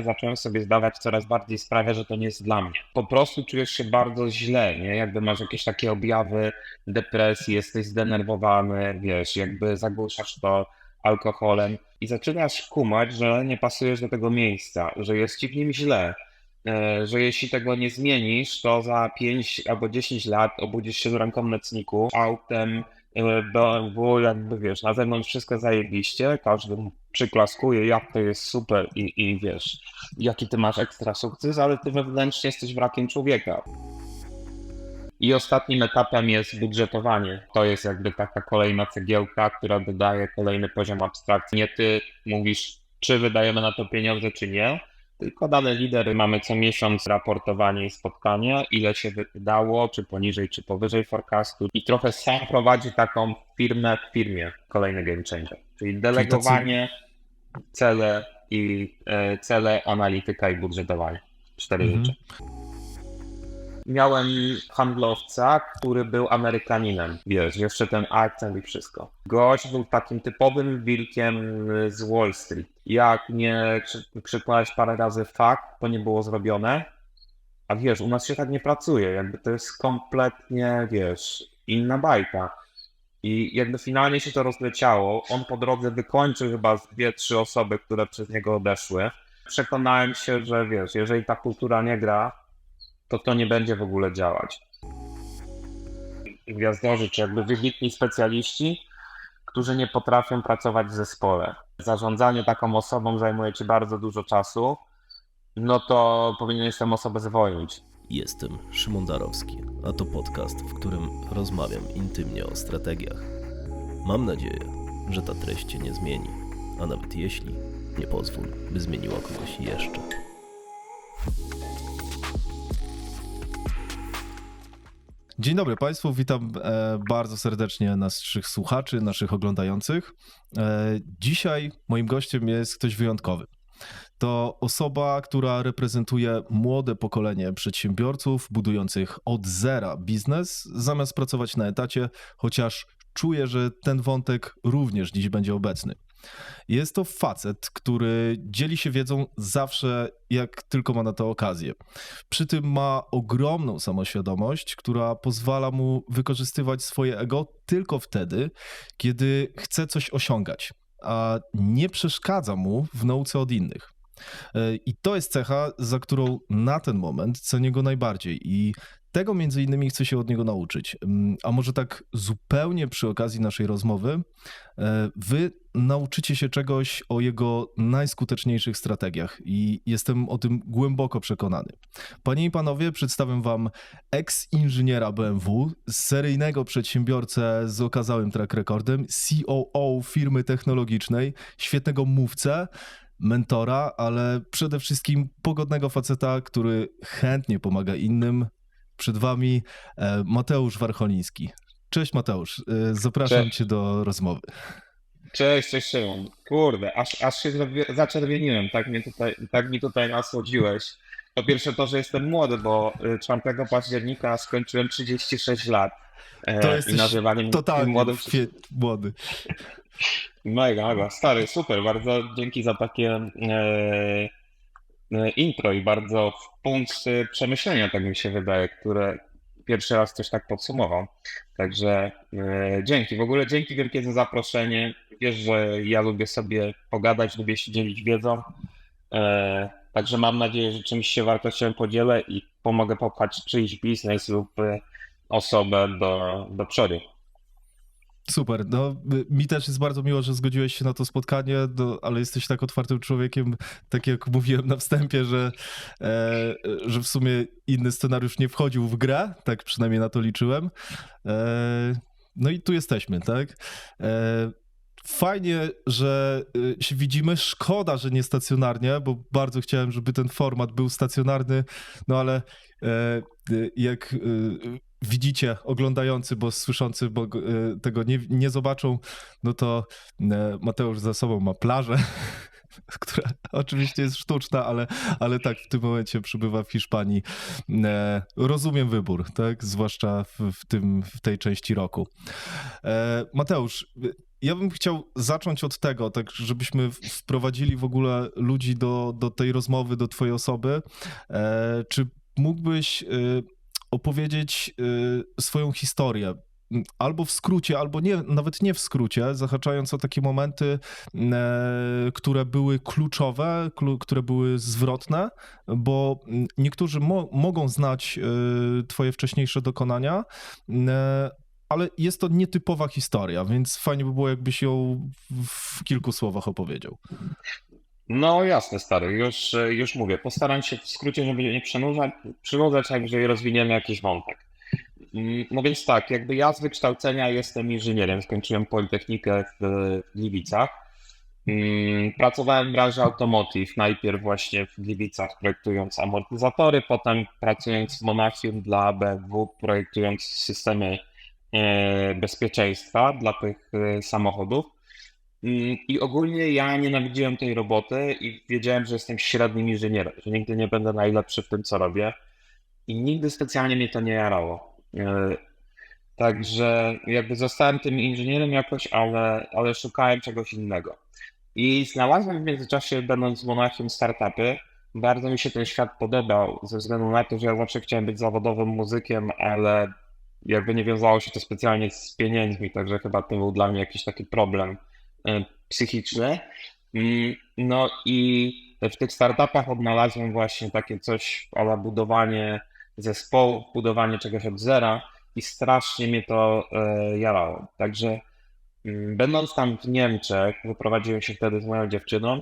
zacząłem sobie zdawać coraz bardziej sprawę, że to nie jest dla mnie. Po prostu czujesz się bardzo źle, nie? Jakby masz jakieś takie objawy depresji, jesteś zdenerwowany, wiesz, jakby zagłuszasz to alkoholem i zaczynasz kumać, że nie pasujesz do tego miejsca, że jest ci w nim źle, że jeśli tego nie zmienisz, to za 5 albo 10 lat obudzisz się z ręką na cniku, autem, BMW, jakby wiesz, na zewnątrz wszystko zajebiście, każdy przyklaskuje, jak to jest super i wiesz, jaki ty masz ekstra sukces, ale ty wewnętrznie jesteś wrakiem człowieka. I ostatnim etapem jest budżetowanie. To jest jakby taka kolejna cegiełka, która dodaje kolejny poziom abstrakcji. Nie ty mówisz, czy wydajemy na to pieniądze, czy nie, tylko dane lidery mamy co miesiąc raportowanie i spotkania, ile się wydało, czy poniżej, czy powyżej forecastu. I trochę sam prowadzi taką firmę w firmie, kolejny game changer. Czyli delegowanie, cele, analityka i budżetowanie. 4 rzeczy. Miałem handlowca, który był Amerykaninem, wiesz, jeszcze ten akcent i wszystko. Gość był takim typowym wilkiem z Wall Street. Jak nie krzyknąłeś parę razy fakt, to nie było zrobione. A wiesz, u nas się tak nie pracuje, jakby to jest kompletnie, wiesz, inna bajka. I jakby finalnie się to rozleciało. On po drodze wykończył chyba 2-3 osoby, które przez niego odeszły. Przekonałem się, że wiesz, jeżeli ta kultura nie gra, to nie będzie w ogóle działać. Gwiazdorzy, czy jakby wybitni specjaliści, którzy nie potrafią pracować w zespole. Zarządzanie taką osobą zajmuje ci bardzo dużo czasu, no to powinieneś tę osobę zwolnić. Jestem Szymon Darowski, a to podcast, w którym rozmawiam intymnie o strategiach. Mam nadzieję, że ta treść cię nie zmieni, a nawet jeśli, nie pozwól, by zmieniła kogoś jeszcze. Dzień dobry Państwu, witam bardzo serdecznie naszych słuchaczy, naszych oglądających. Dzisiaj moim gościem jest ktoś wyjątkowy. To osoba, która reprezentuje młode pokolenie przedsiębiorców budujących od zera biznes, zamiast pracować na etacie, chociaż czuję, że ten wątek również dziś będzie obecny. Jest to facet, który dzieli się wiedzą zawsze, jak tylko ma na to okazję. Przy tym ma ogromną samoświadomość, która pozwala mu wykorzystywać swoje ego tylko wtedy, kiedy chce coś osiągać, a nie przeszkadza mu w nauce od innych. I to jest cecha, za którą na ten moment cenię go najbardziej i tego między innymi chcę się od niego nauczyć. A może tak zupełnie przy okazji naszej rozmowy, wy nauczycie się czegoś o jego najskuteczniejszych strategiach i jestem o tym głęboko przekonany. Panie i panowie, przedstawiam wam ex-inżyniera BMW, seryjnego przedsiębiorcę z okazałym track recordem, COO firmy technologicznej, świetnego mówcę, mentora, ale przede wszystkim pogodnego faceta, który chętnie pomaga innym. Przed wami Mateusz Warcholiński. Cześć Mateusz, zapraszam cię do rozmowy. Cześć Szymon. Kurde, aż się zaczerwieniłem, tak mi tutaj nasłodziłeś. Po pierwsze to, że jestem młody, bo 4 października skończyłem 36 lat. To I jesteś nazywanie mnie totalnie młodym. młody. Mega, stary, super, bardzo dzięki za takie intro i bardzo w punkt przemyślenia, tak mi się wydaje, które pierwszy raz ktoś tak podsumował. Także dzięki, w ogóle dzięki wielkie za zaproszenie. Wiesz, że ja lubię sobie pogadać, lubię się dzielić wiedzą. Także mam nadzieję, że czymś się wartościowym podzielę i pomogę popchać czyjś biznes lub osobę do przodu. Super, no mi też jest bardzo miło, że zgodziłeś się na to spotkanie, ale jesteś tak otwartym człowiekiem, tak jak mówiłem na wstępie, że w sumie inny scenariusz nie wchodził w grę, tak przynajmniej na to liczyłem. No i tu jesteśmy, tak? Fajnie, że się widzimy. Szkoda, że nie stacjonarnie, bo bardzo chciałem, żeby ten format był stacjonarny, no ale jak widzicie, oglądający, bo słyszący, bo tego nie zobaczą, no to Mateusz za sobą ma plażę, która oczywiście jest sztuczna, ale tak, w tym momencie przybywa w Hiszpanii. Rozumiem wybór, tak? Zwłaszcza w tej części roku. Mateusz, ja bym chciał zacząć od tego, tak żebyśmy wprowadzili w ogóle ludzi do tej rozmowy, do twojej osoby. Czy mógłbyś opowiedzieć swoją historię? Albo w skrócie, albo nie, nawet nie w skrócie, zahaczając o takie momenty, które były kluczowe, które były zwrotne, bo niektórzy mogą znać twoje wcześniejsze dokonania, ale jest to nietypowa historia, więc fajnie by było, jakbyś ją w kilku słowach opowiedział. No jasne, stary, już mówię. Postaram się w skrócie, żeby nie przynudzać, a jeżeli rozwiniemy jakiś wątek. No więc tak, jakby ja z wykształcenia jestem inżynierem, skończyłem Politechnikę w Gliwicach. Pracowałem w branży automotive, najpierw właśnie w Gliwicach projektując amortyzatory, potem pracując w Monachium dla BMW, projektując systemy bezpieczeństwa dla tych samochodów. I ogólnie ja nienawidziłem tej roboty i wiedziałem, że jestem średnim inżynierem, że nigdy nie będę najlepszy w tym, co robię. I nigdy specjalnie mnie to nie jarało. Także jakby zostałem tym inżynierem jakoś, ale szukałem czegoś innego. I znalazłem w międzyczasie, będąc w Monachium, startupy. Bardzo mi się ten świat podobał, ze względu na to, że ja zawsze chciałem być zawodowym muzykiem, ale jakby nie wiązało się to specjalnie z pieniędzmi, także chyba to był dla mnie jakiś taki problem psychiczny. No i w tych startupach odnalazłem właśnie takie coś, ale budowanie zespołu, budowanie czegoś od zera i strasznie mnie to jarało. Także będąc tam w Niemczech, wyprowadziłem się wtedy z moją dziewczyną,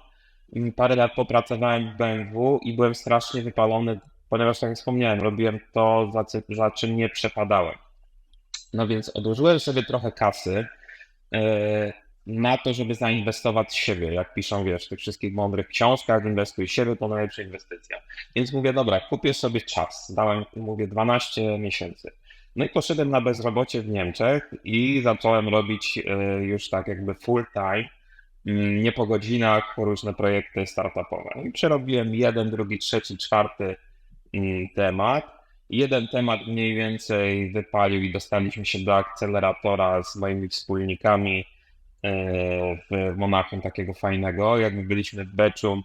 parę lat popracowałem w BMW i byłem strasznie wypalony, ponieważ tak jak wspomniałem, robiłem to, za czym nie przepadałem. No więc odłożyłem sobie trochę kasy na to, żeby zainwestować w siebie. Jak piszą, wiesz, w tych wszystkich mądrych książkach, inwestuj w siebie, to najlepsza inwestycja. Więc mówię, dobra, kupię sobie czas. Dałem, mówię, 12 miesięcy. No i poszedłem na bezrobocie w Niemczech i zacząłem robić już tak jakby full time, nie po godzinach, różne projekty startupowe. I przerobiłem jeden, drugi, trzeci, czwarty temat. Jeden temat mniej więcej wypalił i dostaliśmy się do akceleratora z moimi wspólnikami w Monachium takiego fajnego. Jakby byliśmy w beczu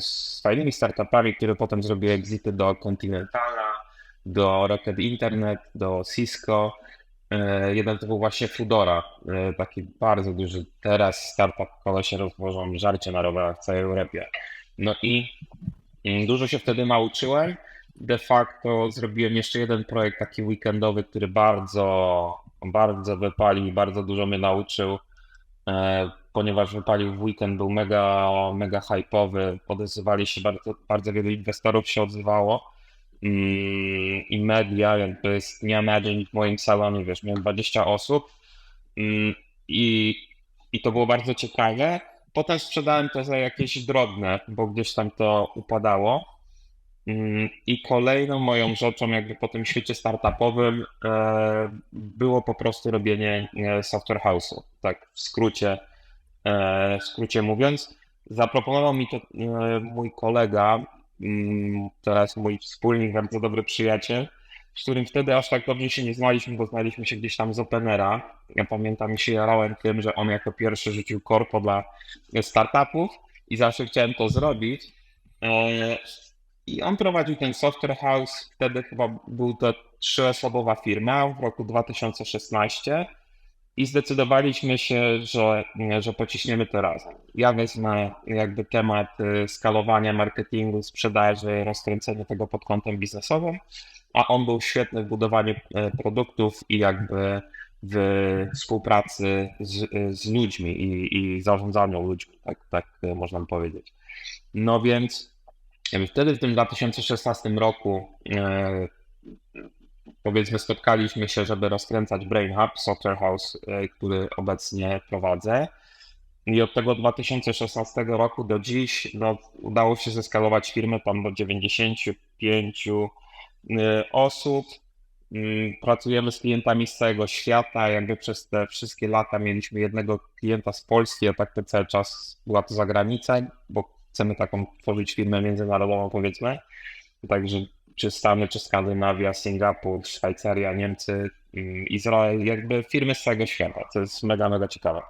z fajnymi startupami, które potem zrobiły exity do Continentala, do Rocket Internet, do Cisco. Jeden to był właśnie Foodora, taki bardzo duży teraz startup, kolesie rozwożą żarcie na rowerach w całej Europie. No i dużo się wtedy nauczyłem. De facto zrobiłem jeszcze jeden projekt taki weekendowy, który bardzo, bardzo wypalił i bardzo dużo mnie nauczył, ponieważ wypalił w weekend, był mega, mega hype'owy, odezwali się bardzo wielu inwestorów się odzywało i media, jakby z dnia na dzień w moim salonie, wiesz, miałem 20 osób i to było bardzo ciekawe. Potem sprzedałem to za jakieś drobne, bo gdzieś tam to upadało. I kolejną moją rzeczą jakby po tym świecie startupowym było po prostu robienie software house'u, tak w skrócie mówiąc. Zaproponował mi to mój kolega, teraz mój wspólnik, bardzo dobry przyjaciel, z którym wtedy aż tak dobrze się nie znaliśmy, bo znaliśmy się gdzieś tam z Openera. Ja pamiętam i się jarałem tym, że on jako pierwszy rzucił korpo dla startupów i zawsze chciałem to zrobić. I on prowadził ten software house, wtedy chyba był to 3-osobowa firma w roku 2016 i zdecydowaliśmy się, że pociśniemy to razem. Ja wezmę jakby temat skalowania, marketingu, sprzedaży, rozkręcenia tego pod kątem biznesowym, a on był świetny w budowaniu produktów i jakby w współpracy z ludźmi i zarządzaniu ludźmi, tak można powiedzieć. No więc wtedy w tym 2016 roku powiedzmy spotkaliśmy się, żeby rozkręcać Brain Hub, software house, który obecnie prowadzę. I od tego 2016 roku do dziś udało się zeskalować firmę tam do 95 osób. Pracujemy z klientami z całego świata, jakby przez te wszystkie lata mieliśmy jednego klienta z Polski, a tak ten cały czas była to zagranica, bo chcemy taką tworzyć firmę międzynarodową, powiedzmy. Także czy Stany, czy Skandynawia, Singapur, Szwajcaria, Niemcy, Izrael, jakby firmy z całego świata, co jest mega, mega ciekawe.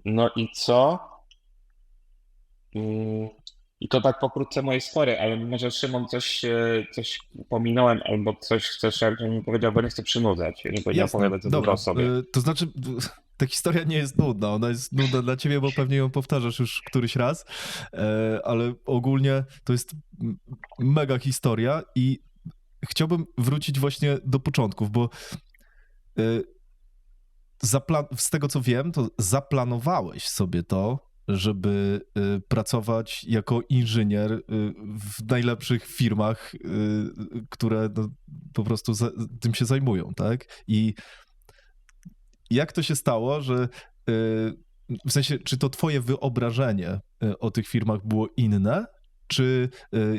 No i co? I to tak pokrótce mojej historii, ale może Szymon coś pominąłem albo coś chcesz, jakbym mi powiedział, bo nie chcę przynudzać, nie powiedział Jasne, opowiadać za dużo dobra. o sobie. To znaczy, ta historia nie jest nudna, ona jest nudna dla ciebie, bo pewnie ją powtarzasz już któryś raz, ale ogólnie to jest mega historia i chciałbym wrócić właśnie do początków, bo z tego co wiem, to zaplanowałeś sobie to, żeby pracować jako inżynier w najlepszych firmach, które no, po prostu tym się zajmują, tak? I jak to się stało, że w sensie, czy to twoje wyobrażenie o tych firmach było inne, czy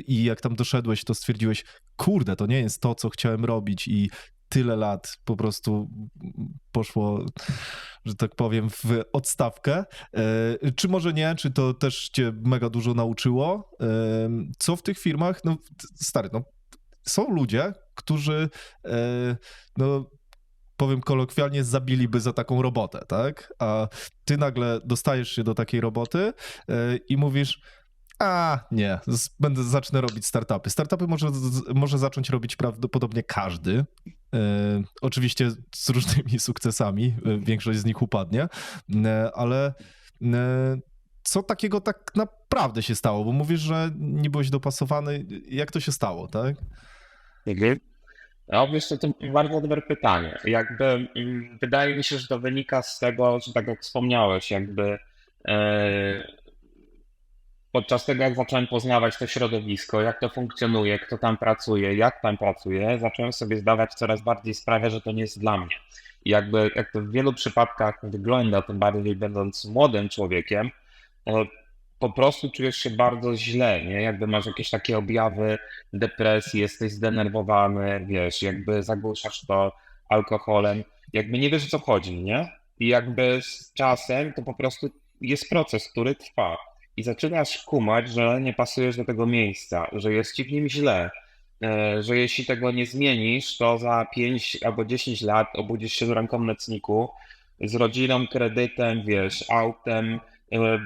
i jak tam doszedłeś, to stwierdziłeś, kurde, to nie jest to, co chciałem robić i tyle lat po prostu poszło, że tak powiem, w odstawkę. Czy może nie, czy to też cię mega dużo nauczyło? Co w tych firmach? No stary, no są ludzie, którzy no powiem kolokwialnie, zabiliby za taką robotę, tak? A ty nagle dostajesz się do takiej roboty i mówisz, nie, zacznę robić startupy. Startupy może zacząć robić prawdopodobnie każdy. Oczywiście z różnymi sukcesami, większość z nich upadnie, ale co takiego tak naprawdę się stało? Bo mówisz, że nie byłeś dopasowany. Jak to się stało, tak? No wiesz co, to bardzo dobre pytanie. Jakby wydaje mi się, że to wynika z tego, że tak jak wspomniałeś, jakby podczas tego, jak zacząłem poznawać to środowisko, jak to funkcjonuje, kto tam pracuje, jak tam pracuje, zacząłem sobie zdawać coraz bardziej sprawę, że to nie jest dla mnie. I jakby jak to w wielu przypadkach wygląda, tym bardziej będąc młodym człowiekiem, to po prostu czujesz się bardzo źle, nie? Jakby masz jakieś takie objawy depresji, jesteś zdenerwowany, wiesz, jakby zagłuszasz to alkoholem, jakby nie wiesz o co chodzi, nie? I jakby z czasem to po prostu jest proces, który trwa. I zaczynasz kumać, że nie pasujesz do tego miejsca, że jest ci w nim źle, że jeśli tego nie zmienisz, to za 5 albo 10 lat obudzisz się z ręką na cniku, z rodziną, kredytem, wiesz, autem,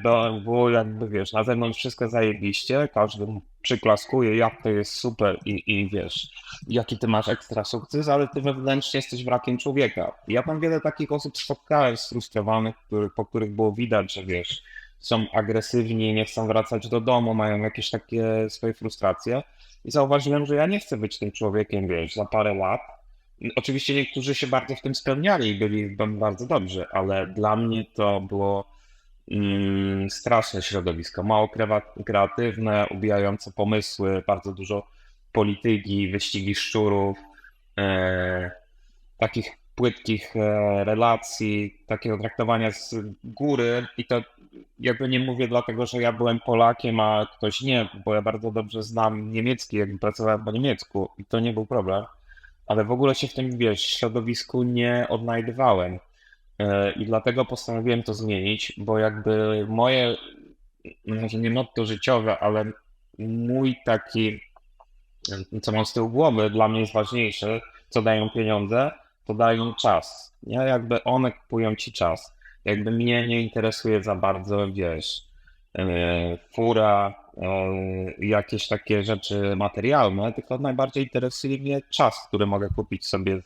BMW, jakby wiesz, na zewnątrz wszystko zajebiście, każdy przyklaskuje, jak to jest super i wiesz, jaki ty masz ekstra sukces, ale ty wewnętrznie jesteś wrakiem człowieka. Ja tam wiele takich osób spotkałem sfrustrowanych, po których było widać, że wiesz, są agresywni, nie chcą wracać do domu, mają jakieś takie swoje frustracje i zauważyłem, że ja nie chcę być tym człowiekiem, wiesz, za parę lat. Oczywiście niektórzy się bardzo w tym spełniali i byli bardzo dobrzy, ale dla mnie to było straszne środowisko, mało kreatywne, ubijające pomysły, bardzo dużo polityki, wyścigi szczurów, takich płytkich relacji, takiego traktowania z góry i to jakby nie mówię dlatego, że ja byłem Polakiem, a ktoś nie, bo ja bardzo dobrze znam niemiecki, jakby pracowałem po niemiecku i to nie był problem, ale w ogóle się w tym, wiesz, środowisku nie odnajdywałem. I dlatego postanowiłem to zmienić, bo jakby moje, może nie motto życiowe, ale mój taki, co mam z tyłu głowy, dla mnie jest ważniejsze, co dają pieniądze, to dają czas. Nie? Jakby one kupują ci czas. Jakby mnie nie interesuje za bardzo, wiesz, fura, jakieś takie rzeczy materialne, tylko najbardziej interesuje mnie czas, który mogę kupić sobie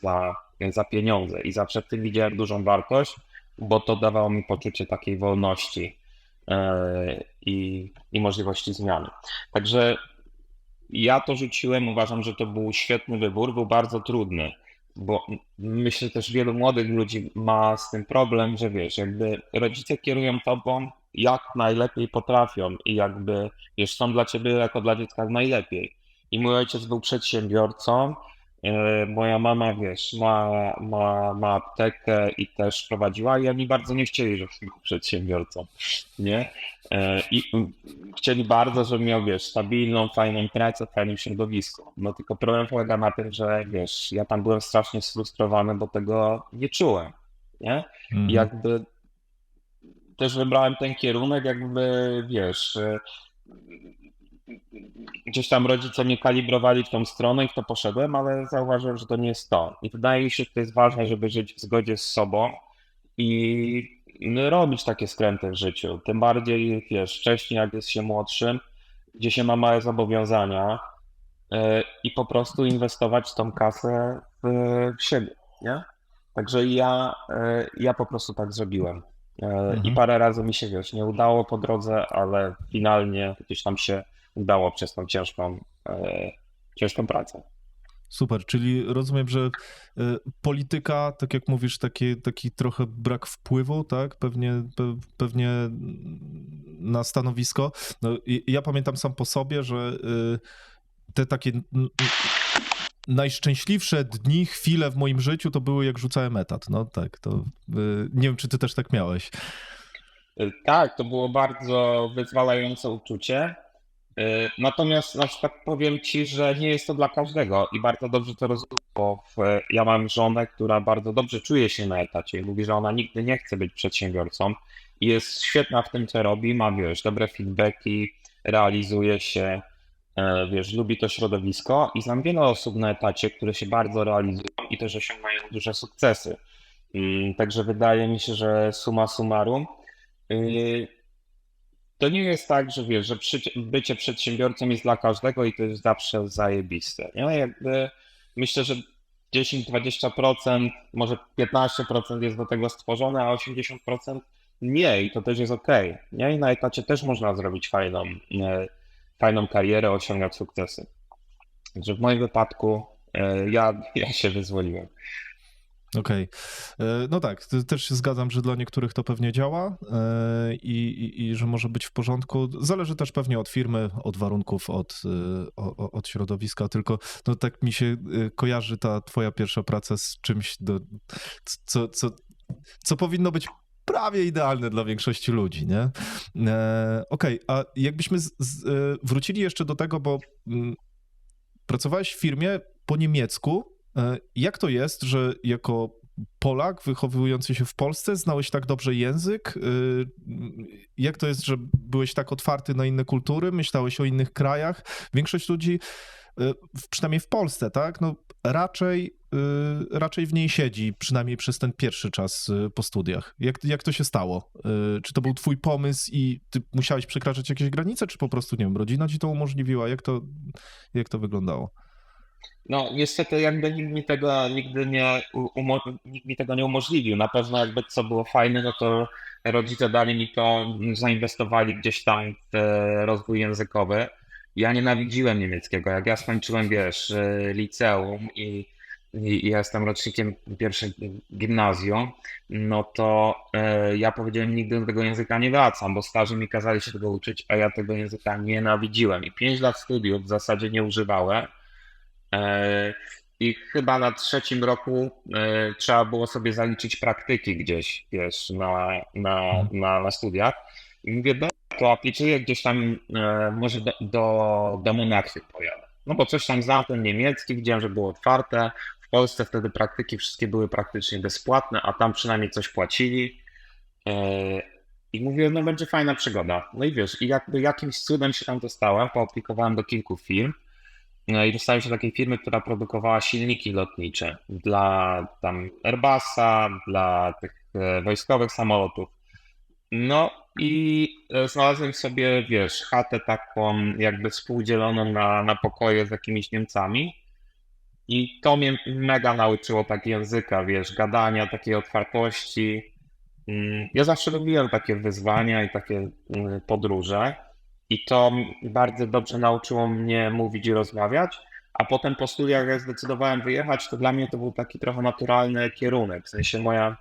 za pieniądze i zawsze w tym widziałem dużą wartość, bo to dawało mi poczucie takiej wolności i możliwości zmiany. Także ja to rzuciłem, uważam, że to był świetny wybór, był bardzo trudny, bo myślę też wielu młodych ludzi ma z tym problem, że wiesz, jakby rodzice kierują tobą jak najlepiej potrafią i jakby wiesz, są dla ciebie jako dla dziecka najlepiej. I mój ojciec był przedsiębiorcą, moja mama, wiesz, ma aptekę i też prowadziła i oni bardzo nie chcieli, żebym był przedsiębiorcą, nie? I chcieli bardzo, żebym miał, wiesz, stabilną, fajną pracę w fajnym środowisku. No tylko problem polega na tym, że wiesz, ja tam byłem strasznie sfrustrowany, bo tego nie czułem, nie? I jakby też wybrałem ten kierunek, jakby, wiesz, gdzieś tam rodzice mnie kalibrowali w tą stronę i w to poszedłem, ale zauważyłem, że to nie jest to. I wydaje mi się, że to jest ważne, żeby żyć w zgodzie z sobą i robić takie skręty w życiu. Tym bardziej, wiesz, wcześniej jak jest się młodszym, gdzie się ma małe zobowiązania i po prostu inwestować tą kasę w siebie, nie? Także ja po prostu tak zrobiłem. I parę razy mi się, wiesz, nie udało po drodze, ale finalnie gdzieś tam się udało przez tą ciężką pracę. Super, czyli rozumiem, że polityka, tak jak mówisz, taki trochę brak wpływu, tak? Pewnie na stanowisko. No, ja pamiętam sam po sobie, że te takie najszczęśliwsze dni, chwile w moim życiu to były jak rzucałem etat. No tak, to nie wiem, czy ty też tak miałeś. Tak, to było bardzo wyzwalające uczucie. Natomiast na przykład powiem ci, że nie jest to dla każdego i bardzo dobrze to rozumiem, bo ja mam żonę, która bardzo dobrze czuje się na etacie i mówi, że ona nigdy nie chce być przedsiębiorcą i jest świetna w tym, co robi, ma, wiesz, dobre feedbacki, realizuje się, wiesz, lubi to środowisko i znam wiele osób na etacie, które się bardzo realizują i też osiągają duże sukcesy. Także wydaje mi się, że summa summarum, to nie jest tak, że wiesz, że bycie przedsiębiorcą jest dla każdego i to jest zawsze zajebiste. Nie? Jakby myślę, że 10-20%, może 15% jest do tego stworzone, a 80% nie i to też jest okej. Nie? I na etacie też można zrobić fajną karierę, osiągać sukcesy. Także w moim wypadku ja się wyzwoliłem. Okej. No tak, też się zgadzam, że dla niektórych to pewnie działa i że może być w porządku. Zależy też pewnie od firmy, od warunków, od środowiska, tylko no tak mi się kojarzy ta twoja pierwsza praca z czymś, co powinno być prawie idealne dla większości ludzi, nie? Okej, a jakbyśmy wrócili jeszcze do tego, bo pracowałeś w firmie po niemiecku. Jak to jest, że jako Polak wychowujący się w Polsce znałeś tak dobrze język? Jak to jest, że byłeś tak otwarty na inne kultury, myślałeś o innych krajach? Większość ludzi, przynajmniej w Polsce, tak, no raczej w niej siedzi, przynajmniej przez ten pierwszy czas po studiach. Jak to się stało? Czy to był twój pomysł i ty musiałeś przekraczać jakieś granice, czy po prostu, nie wiem, rodzina ci to umożliwiła? Jak to wyglądało? No, niestety jakby nikt mi tego nie umożliwił. Na pewno jakby co było fajne, no to rodzice dali mi to, zainwestowali gdzieś tam w rozwój językowy. Ja nienawidziłem niemieckiego. Jak ja skończyłem, wiesz, liceum i ja jestem rocznikiem pierwszej gimnazjum, no to ja powiedziałem, nigdy do tego języka nie wracam, bo starzy mi kazali się tego uczyć, a ja tego języka nienawidziłem. I 5 lat studiów w zasadzie nie używałem. I chyba na trzecim roku trzeba było sobie zaliczyć praktyki gdzieś, wiesz, na studiach. I mówię, to aplikuję gdzieś tam, może do Monachium pojadę. No bo coś tam znam ten niemiecki, widziałem, że było otwarte. W Polsce wtedy praktyki wszystkie były praktycznie bezpłatne, a tam przynajmniej coś płacili. I mówię, no będzie fajna przygoda. No i wiesz, i jakby jakimś cudem się tam dostałem, poaplikowałem do kilku firm. No i dostałem się do takiej firmy, która produkowała silniki lotnicze dla tam Airbusa, dla tych wojskowych samolotów. No i znalazłem sobie, wiesz, chatę taką jakby współdzieloną na pokoje z jakimiś Niemcami. I to mnie mega nauczyło tak języka, wiesz, gadania, takiej otwartości. Ja zawsze lubiłem takie wyzwania i takie podróże. I to bardzo dobrze nauczyło mnie mówić i rozmawiać. A potem po studiach, jak zdecydowałem wyjechać, to dla mnie to był taki trochę naturalny kierunek. W sensie moja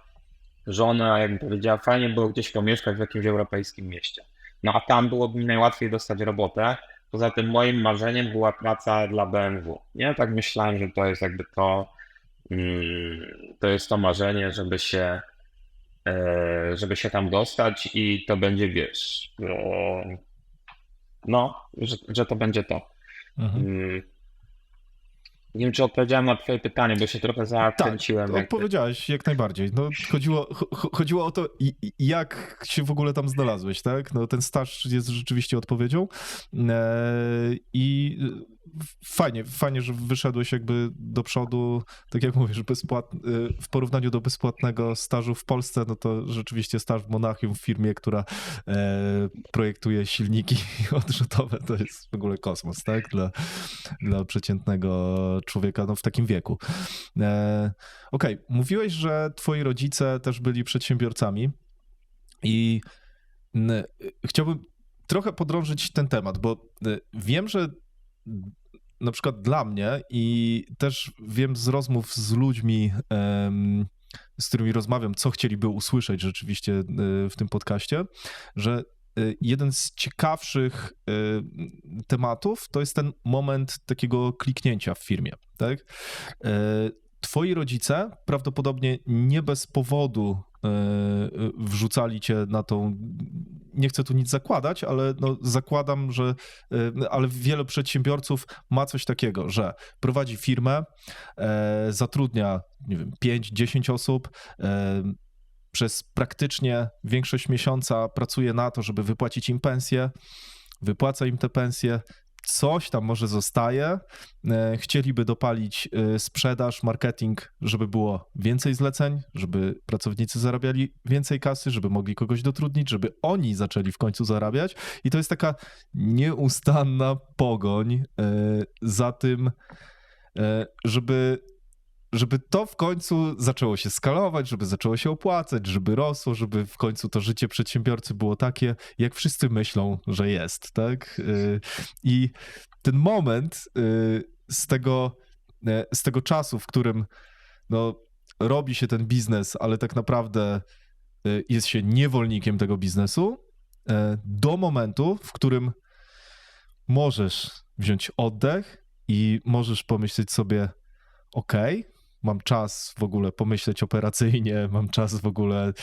żona, jak mi powiedziała, fajnie było gdzieś pomieszkać w jakimś europejskim mieście. No a tam byłoby mi najłatwiej dostać robotę. Poza tym moim marzeniem była praca dla BMW. Nie, tak myślałem, że to jest jakby to jest to marzenie, żeby się tam dostać i to będzie, wiesz, no, że to będzie to. Mhm. Nie wiem, czy odpowiedziałem na twoje pytanie, bo się trochę Tak, zakręciłem. jakby. odpowiedziałeś jak najbardziej. No, chodziło o to, jak się w ogóle tam znalazłeś, tak? No, ten staż jest rzeczywiście odpowiedzią i fajnie, że wyszedłeś jakby do przodu, tak jak mówisz, w porównaniu do bezpłatnego stażu w Polsce, no to rzeczywiście staż w Monachium w firmie, która projektuje silniki odrzutowe, to jest w ogóle kosmos, tak? Dla przeciętnego człowieka no, w takim wieku. Okej, mówiłeś, że twoi rodzice też byli przedsiębiorcami i chciałbym trochę podrążyć ten temat, bo wiem, że na przykład dla mnie i też wiem z rozmów z ludźmi, z którymi rozmawiam, co chcieliby usłyszeć rzeczywiście w tym podcaście, że jeden z ciekawszych tematów to jest ten moment takiego kliknięcia w firmie, tak? Twoi rodzice prawdopodobnie nie bez powodu wrzucali cię na tą, nie chcę tu nic zakładać, ale no zakładam, że ale wiele przedsiębiorców ma coś takiego, że prowadzi firmę, zatrudnia, nie wiem, 5-10 osób, przez praktycznie większość miesiąca pracuje na to, żeby wypłacić im pensję, wypłaca im te pensje, coś tam może zostaje, chcieliby dopalić sprzedaż, marketing, żeby było więcej zleceń, żeby pracownicy zarabiali więcej kasy, żeby mogli kogoś dotrudnić, żeby oni zaczęli w końcu zarabiać i to jest taka nieustanna pogoń za tym, żeby to w końcu zaczęło się skalować, żeby zaczęło się opłacać, żeby rosło, żeby w końcu to życie przedsiębiorcy było takie, jak wszyscy myślą, że jest, tak? I ten moment z tego czasu, w którym no, robi się ten biznes, ale tak naprawdę jest się niewolnikiem tego biznesu, do momentu, w którym możesz wziąć oddech i możesz pomyśleć sobie, okej, mam czas w ogóle pomyśleć operacyjnie, mam czas w ogóle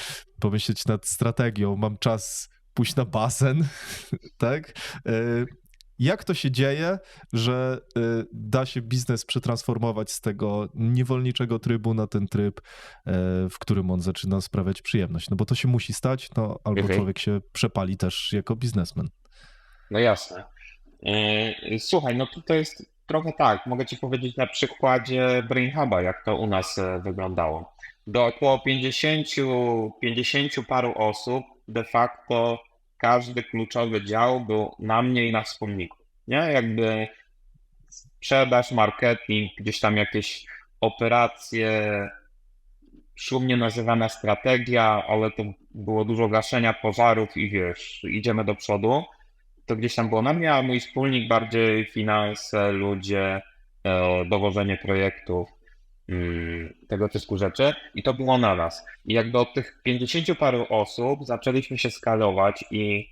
pomyśleć nad strategią, mam czas pójść na basen, tak? Jak to się dzieje, że da się biznes przetransformować z tego niewolniczego trybu na ten tryb, w którym on zaczyna sprawiać przyjemność? No bo to się musi stać, no albo człowiek się przepali też jako biznesmen. No jasne. Słuchaj, no to jest trochę tak. Mogę ci powiedzieć na przykładzie Brain Huba, jak to u nas wyglądało. Do około 50 paru osób de facto każdy kluczowy dział był na mnie i na wspólniku. Nie? Jakby sprzedaż, marketing, gdzieś tam jakieś operacje, szumnie nazywana strategia, ale to było dużo gaszenia pożarów i wiesz, idziemy do przodu. To gdzieś tam było na mnie, a mój wspólnik bardziej finanse, ludzie, dowożenie projektów, tego typu rzeczy i to było na nas. I jakby od tych 50 paru osób zaczęliśmy się skalować i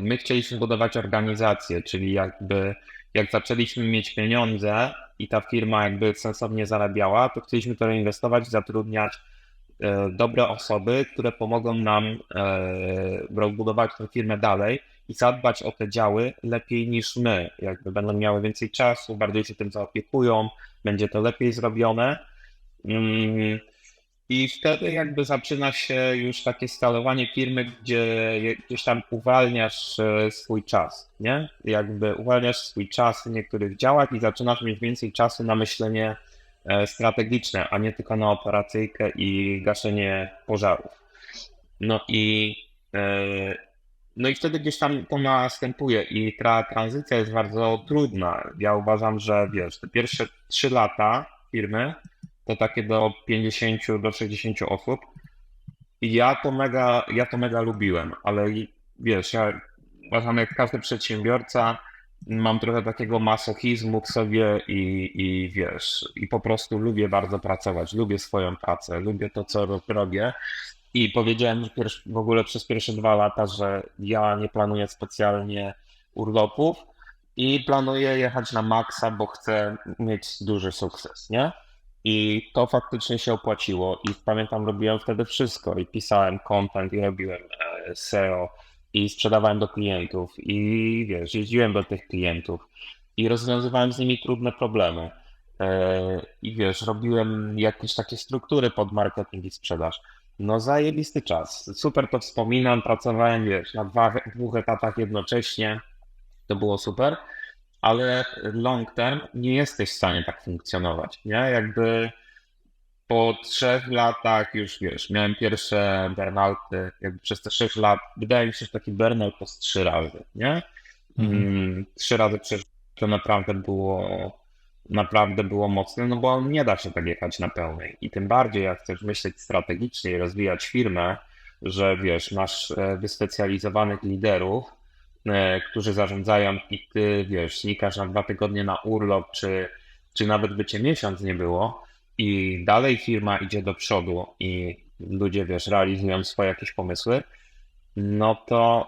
my chcieliśmy budować organizację, czyli jakby jak zaczęliśmy mieć pieniądze i ta firma jakby sensownie zarabiała, to chcieliśmy to reinwestować, zatrudniać dobre osoby, które pomogą nam rozbudować tę firmę dalej i zadbać o te działy lepiej niż my. Jakby będą miały więcej czasu, bardziej się tym zaopiekują, będzie to lepiej zrobione. I wtedy jakby zaczyna się już takie skalowanie firmy, gdzie gdzieś tam uwalniasz swój czas, nie? Jakby uwalniasz swój czas w niektórych działach i zaczynasz mieć więcej czasu na myślenie strategiczne, a nie tylko na operacyjkę i gaszenie pożarów. No i wtedy gdzieś tam to następuje i ta tranzycja jest bardzo trudna. Ja uważam, że wiesz, te pierwsze 3 lata firmy to takie do 50 do 60 osób. I ja to mega lubiłem, ale wiesz, ja uważam, jak każdy przedsiębiorca, mam trochę takiego masochizmu w sobie i wiesz, i po prostu lubię bardzo pracować, lubię swoją pracę, lubię to, co robię. I powiedziałem w ogóle przez pierwsze 2 lata, że ja nie planuję specjalnie urlopów i planuję jechać na maksa, bo chcę mieć duży sukces, nie? I to faktycznie się opłaciło i pamiętam, robiłem wtedy wszystko i pisałem content i robiłem SEO i sprzedawałem do klientów i wiesz, jeździłem do tych klientów i rozwiązywałem z nimi trudne problemy. I wiesz, robiłem jakieś takie struktury pod marketing i sprzedaż. No zajebisty czas. Super to wspominam. Pracowałem, wiesz, na dwóch etatach jednocześnie. To było super, ale long term nie jesteś w stanie tak funkcjonować, nie? Jakby po 3 latach już, wiesz, miałem pierwsze burnouty, jakby przez te 6 lat, wydaje mi się, że taki burnout to z 3 razy, nie? 3 razy przeżyć to naprawdę było mocne, no bo nie da się tak jechać na pełnej. I tym bardziej jak chcesz myśleć strategicznie i rozwijać firmę, że wiesz, masz wyspecjalizowanych liderów, którzy zarządzają i ty, wiesz, znikasz na 2 tygodnie na urlop, czy nawet by cię miesiąc nie było i dalej firma idzie do przodu i ludzie, wiesz, realizują swoje jakieś pomysły, no to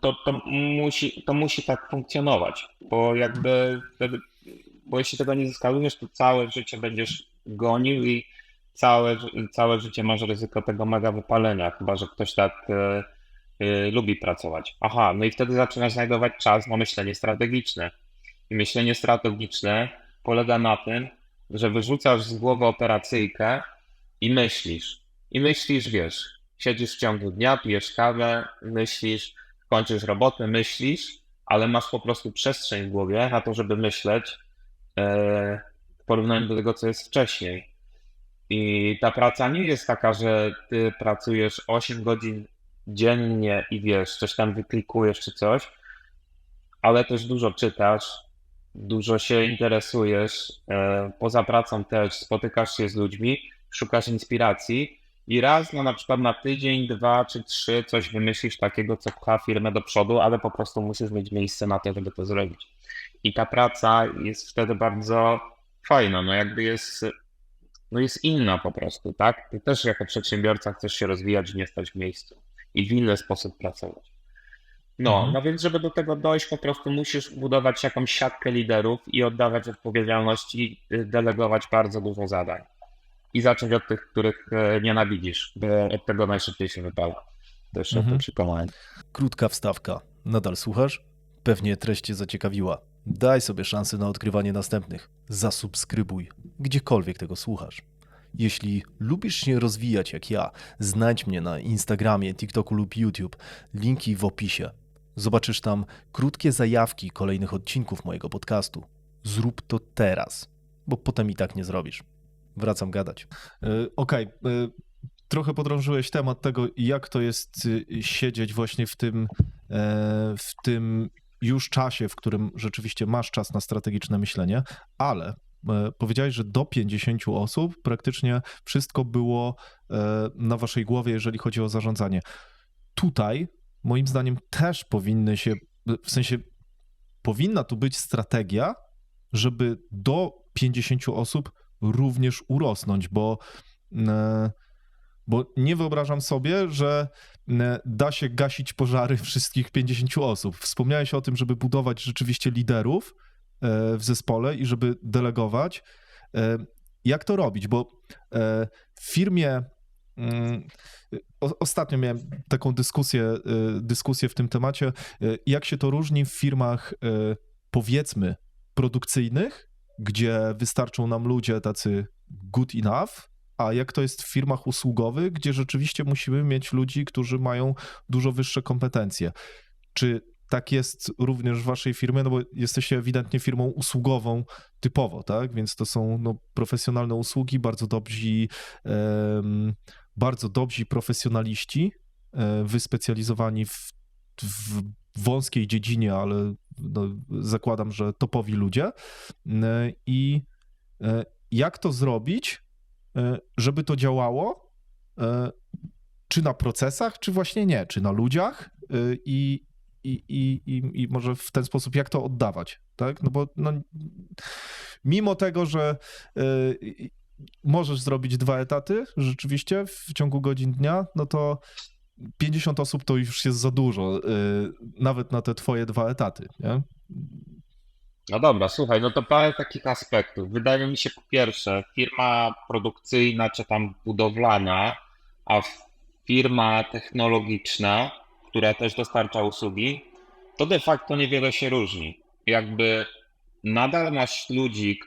to musi tak funkcjonować, bo jakby wtedy, bo jeśli tego nie zeskalujesz, to całe życie będziesz gonił i całe życie masz ryzyko tego mega wypalenia, chyba że ktoś tak lubi pracować. Aha, no i wtedy zaczynasz znajdować czas na myślenie strategiczne. I myślenie strategiczne polega na tym, że wyrzucasz z głowy operacyjkę i myślisz. I myślisz, wiesz, siedzisz w ciągu dnia, pijesz kawę, myślisz, kończysz robotę, myślisz, ale masz po prostu przestrzeń w głowie na to, żeby myśleć w porównaniu do tego, co jest wcześniej. I ta praca nie jest taka, że ty pracujesz 8 godzin dziennie i wiesz, coś tam wyklikujesz czy coś, ale też dużo czytasz, dużo się interesujesz, poza pracą też spotykasz się z ludźmi, szukasz inspiracji i raz na przykład na tydzień, 2 czy 3 coś wymyślisz takiego, co pcha firmę do przodu, ale po prostu musisz mieć miejsce na to, żeby to zrobić. I ta praca jest wtedy bardzo fajna, no jakby jest inna po prostu, tak? Ty też jako przedsiębiorca chcesz się rozwijać, nie stać w miejscu i w inny sposób pracować. No więc żeby do tego dojść, po prostu musisz budować jakąś siatkę liderów i oddawać odpowiedzialności, delegować bardzo dużo zadań. I zacząć od tych, których nienawidzisz, bo od tego najszybciej się wypala. Też o tym przekonałem. Krótka wstawka. Nadal słuchasz? Pewnie treść cię zaciekawiła. Daj sobie szansę na odkrywanie następnych. Zasubskrybuj, gdziekolwiek tego słuchasz. Jeśli lubisz się rozwijać jak ja, znajdź mnie na Instagramie, TikToku lub YouTube. Linki w opisie. Zobaczysz tam krótkie zajawki kolejnych odcinków mojego podcastu. Zrób to teraz, bo potem i tak nie zrobisz. Wracam gadać. Okej. Trochę podrążyłeś temat tego, jak to jest siedzieć właśnie w tym już czasie, w którym rzeczywiście masz czas na strategiczne myślenie, ale powiedziałeś, że do 50 osób praktycznie wszystko było na waszej głowie, jeżeli chodzi o zarządzanie. Tutaj, moim zdaniem, też powinna tu być strategia, żeby do 50 osób również urosnąć, bo nie wyobrażam sobie, że da się gasić pożary wszystkich 50 osób. Wspomniałeś o tym, żeby budować rzeczywiście liderów w zespole i żeby delegować. Jak to robić? Bo w firmie ostatnio miałem taką dyskusję w tym temacie, jak się to różni w firmach powiedzmy produkcyjnych, gdzie wystarczą nam ludzie tacy good enough, a jak to jest w firmach usługowych, gdzie rzeczywiście musimy mieć ludzi, którzy mają dużo wyższe kompetencje. Czy tak jest również w waszej firmie? No bo jesteście ewidentnie firmą usługową typowo, tak? Więc to są profesjonalne usługi, bardzo dobrzy profesjonaliści, wyspecjalizowani w wąskiej dziedzinie, ale zakładam, że topowi ludzie. I jak to zrobić, żeby to działało, czy na procesach, czy właśnie nie, czy na ludziach i może w ten sposób jak to oddawać, tak? No bo mimo tego, że możesz zrobić 2 etaty rzeczywiście w ciągu godzin dnia, no to 50 osób to już jest za dużo, nawet na te twoje 2 etaty, nie? No dobra, słuchaj, no to parę takich aspektów. Wydaje mi się po pierwsze, firma produkcyjna czy tam budowlana, a firma technologiczna, która też dostarcza usługi, to de facto niewiele się różni. Jakby nadal masz ludzi,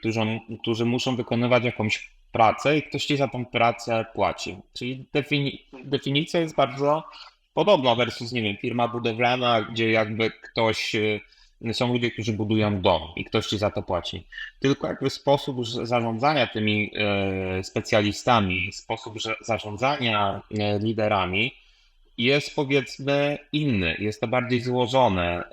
którzy muszą wykonywać jakąś pracę i ktoś ci za tą pracę płaci. Czyli definicja jest bardzo podobna versus, nie wiem, firma budowlana, gdzie jakby są ludzie, którzy budują dom i ktoś ci za to płaci. Tylko jakby sposób zarządzania tymi specjalistami, sposób zarządzania liderami jest, powiedzmy, inny, jest to bardziej złożone.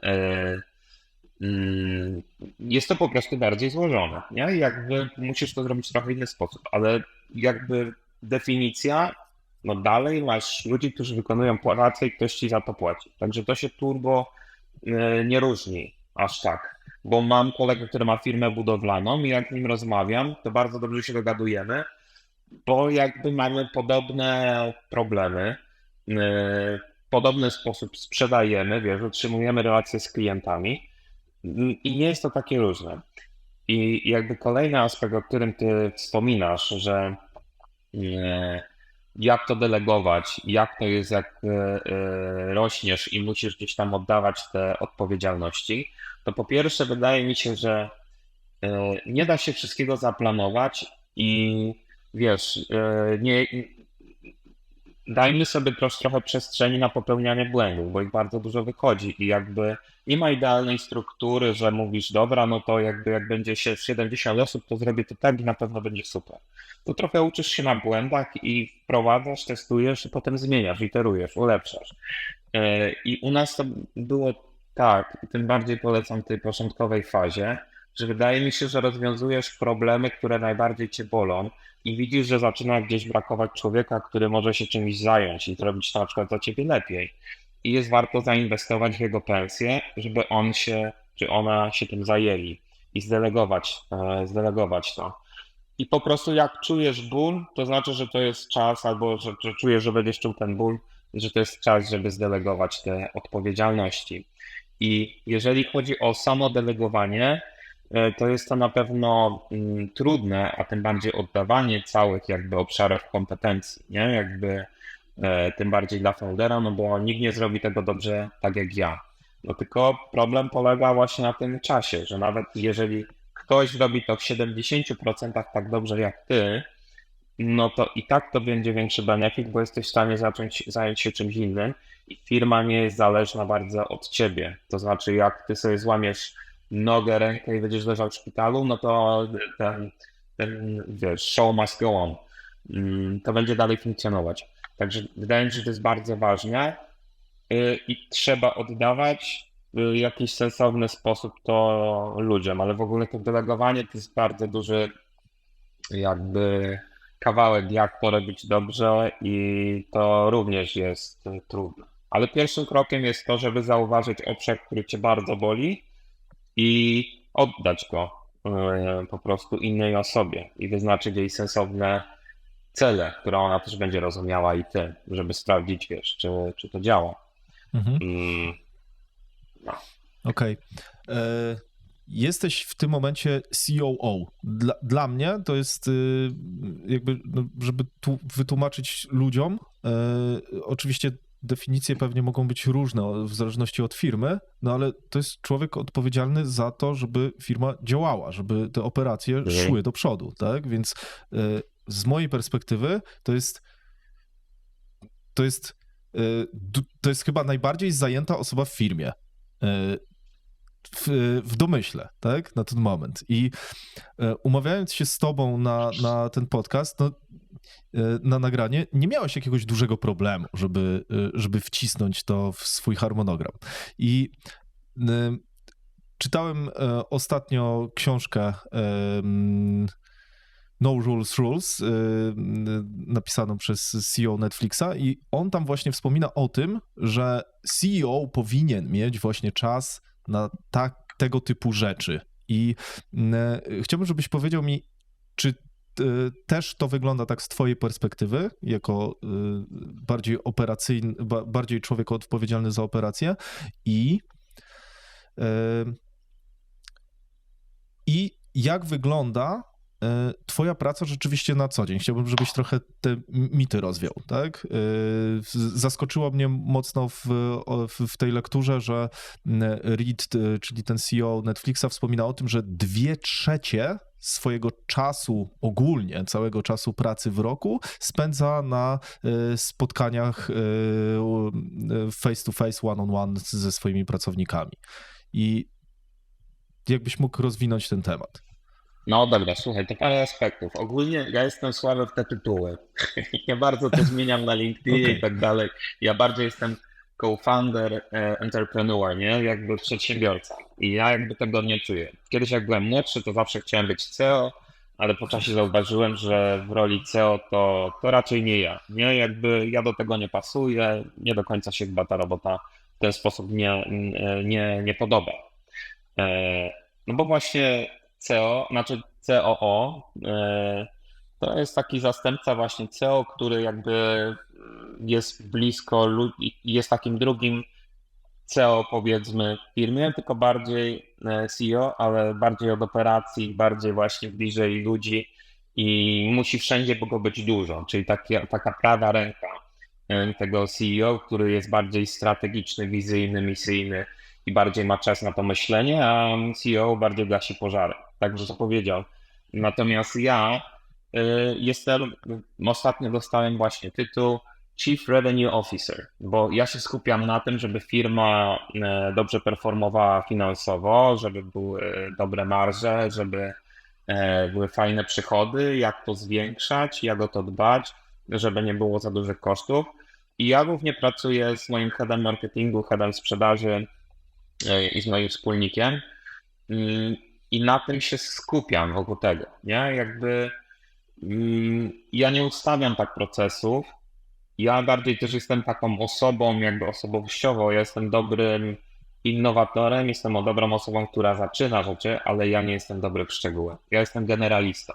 Jest to po prostu bardziej złożone, nie? I jakby musisz to zrobić w trochę inny sposób, ale jakby definicja, no dalej masz ludzi, którzy wykonują pracę i ktoś ci za to płaci. Także to się turbo nie różni aż tak, bo mam kolegę, który ma firmę budowlaną i jak z nim rozmawiam, to bardzo dobrze się dogadujemy, bo jakby mamy podobne problemy, w podobny sposób sprzedajemy, wiesz, utrzymujemy relacje z klientami i nie jest to takie różne. I jakby kolejny aspekt, o którym ty wspominasz, że jak to delegować, jak to jest, jak rośniesz i musisz gdzieś tam oddawać te odpowiedzialności, to po pierwsze wydaje mi się, że nie da się wszystkiego zaplanować i wiesz, dajmy sobie też trochę przestrzeni na popełnianie błędów, bo ich bardzo dużo wychodzi i jakby nie ma idealnej struktury, że mówisz, dobra, no to jakby jak będzie się 70 osób, to zrobię to tak i na pewno będzie super. To trochę uczysz się na błędach i wprowadzasz, testujesz i potem zmieniasz, iterujesz, ulepszasz. I u nas to było tak, i tym bardziej polecam tej początkowej fazie, że wydaje mi się, że rozwiązujesz problemy, które najbardziej cię bolą i widzisz, że zaczyna gdzieś brakować człowieka, który może się czymś zająć i zrobić to na przykład za ciebie lepiej. I jest warto zainwestować w jego pensję, żeby on się, czy ona się tym zajęli i zdelegować to. I po prostu jak czujesz ból, to znaczy, że to jest czas, albo że czujesz, że będziesz czuł ten ból, że to jest czas, żeby zdelegować te odpowiedzialności. I jeżeli chodzi o samo delegowanie, to jest to na pewno trudne, a tym bardziej oddawanie całych jakby obszarów kompetencji, nie? Jakby tym bardziej dla foundera, no bo nikt nie zrobi tego dobrze tak jak ja. No tylko problem polega właśnie na tym czasie, że nawet jeżeli ktoś robi to w 70% tak dobrze jak ty, no to i tak to będzie większy benefit, bo jesteś w stanie zająć się czymś innym i firma nie jest zależna bardzo od ciebie. To znaczy, jak ty sobie złamiesz nogę, rękę i będziesz leżał w szpitalu, no to ten wiesz, show must go on. To będzie dalej funkcjonować. Także wydaje mi się, że to jest bardzo ważne i trzeba oddawać w jakiś sensowny sposób to ludziom, ale w ogóle to delegowanie to jest bardzo duży jakby kawałek, jak to robić dobrze i to również jest trudne. Ale pierwszym krokiem jest to, żeby zauważyć obszar, który cię bardzo boli i oddać go po prostu innej osobie i wyznaczyć jej sensowne cele, które ona też będzie rozumiała i ty, żeby sprawdzić, wiesz, czy to działa. Mhm. No. Okej. Jesteś w tym momencie COO. Dla mnie to jest jakby, no, żeby tu wytłumaczyć ludziom, oczywiście definicje pewnie mogą być różne w zależności od firmy, no ale to jest człowiek odpowiedzialny za to, żeby firma działała, żeby te operacje szły do przodu, tak? Więc z mojej perspektywy to jest chyba najbardziej zajęta osoba w firmie. W domyśle, tak, na ten moment. I umawiając się z tobą na ten podcast, no, na nagranie, nie miałeś jakiegoś dużego problemu, żeby wcisnąć to w swój harmonogram. I czytałem ostatnio książkę No Rules, napisaną przez CEO Netflixa i on tam właśnie wspomina o tym, że CEO powinien mieć właśnie czas na tego typu rzeczy. I chciałbym, żebyś powiedział mi, czy też to wygląda tak z twojej perspektywy, jako bardziej operacyjny, bardziej człowiek odpowiedzialny za operację i jak wygląda twoja praca rzeczywiście na co dzień. Chciałbym, żebyś trochę te mity rozwiał, tak? Zaskoczyło mnie mocno w tej lekturze, że Reed, czyli ten CEO Netflixa, wspomina o tym, że 2/3 swojego czasu, ogólnie całego czasu pracy w roku spędza na spotkaniach face to face, one on one ze swoimi pracownikami. I jakbyś mógł rozwinąć ten temat? No dobra, słuchaj, to parę aspektów. Ogólnie ja jestem słaby w te tytuły. Nie bardzo to zmieniam na LinkedInie Okej. i tak dalej. Ja bardziej jestem co-founder, entrepreneur, nie? Jakby przedsiębiorca. I ja jakby tego nie czuję. Kiedyś jak byłem młodszy, to zawsze chciałem być CEO, ale po czasie zauważyłem, że w roli CEO to raczej nie ja. Nie, jakby ja do tego nie pasuję, nie do końca się chyba ta robota w ten sposób nie podoba. No bo właśnie CEO, znaczy COO, to jest taki zastępca właśnie CEO, który jakby jest blisko ludzi, jest takim drugim CEO powiedzmy w firmie, tylko bardziej CEO, ale bardziej od operacji, bardziej właśnie bliżej ludzi i musi wszędzie go być dużo, czyli taka prawa ręka tego CEO, który jest bardziej strategiczny, wizyjny, misyjny i bardziej ma czas na to myślenie, a CEO bardziej gasi pożary. Tak, że to powiedział. Natomiast ja ostatnio dostałem właśnie tytuł Chief Revenue Officer, bo ja się skupiam na tym, żeby firma dobrze performowała finansowo, żeby były dobre marże, żeby były fajne przychody, jak to zwiększać, jak o to dbać, żeby nie było za dużych kosztów. I ja głównie pracuję z moim headem marketingu, headem sprzedaży i z moim wspólnikiem i na tym się skupiam wokół tego, nie? Jakby ja nie ustawiam tak procesów, ja bardziej też jestem taką osobą, jakby osobowościowo, ja jestem dobrym innowatorem, jestem dobrą osobą, która zaczyna rzeczy, ale ja nie jestem dobry w szczegółach. Ja jestem generalistą.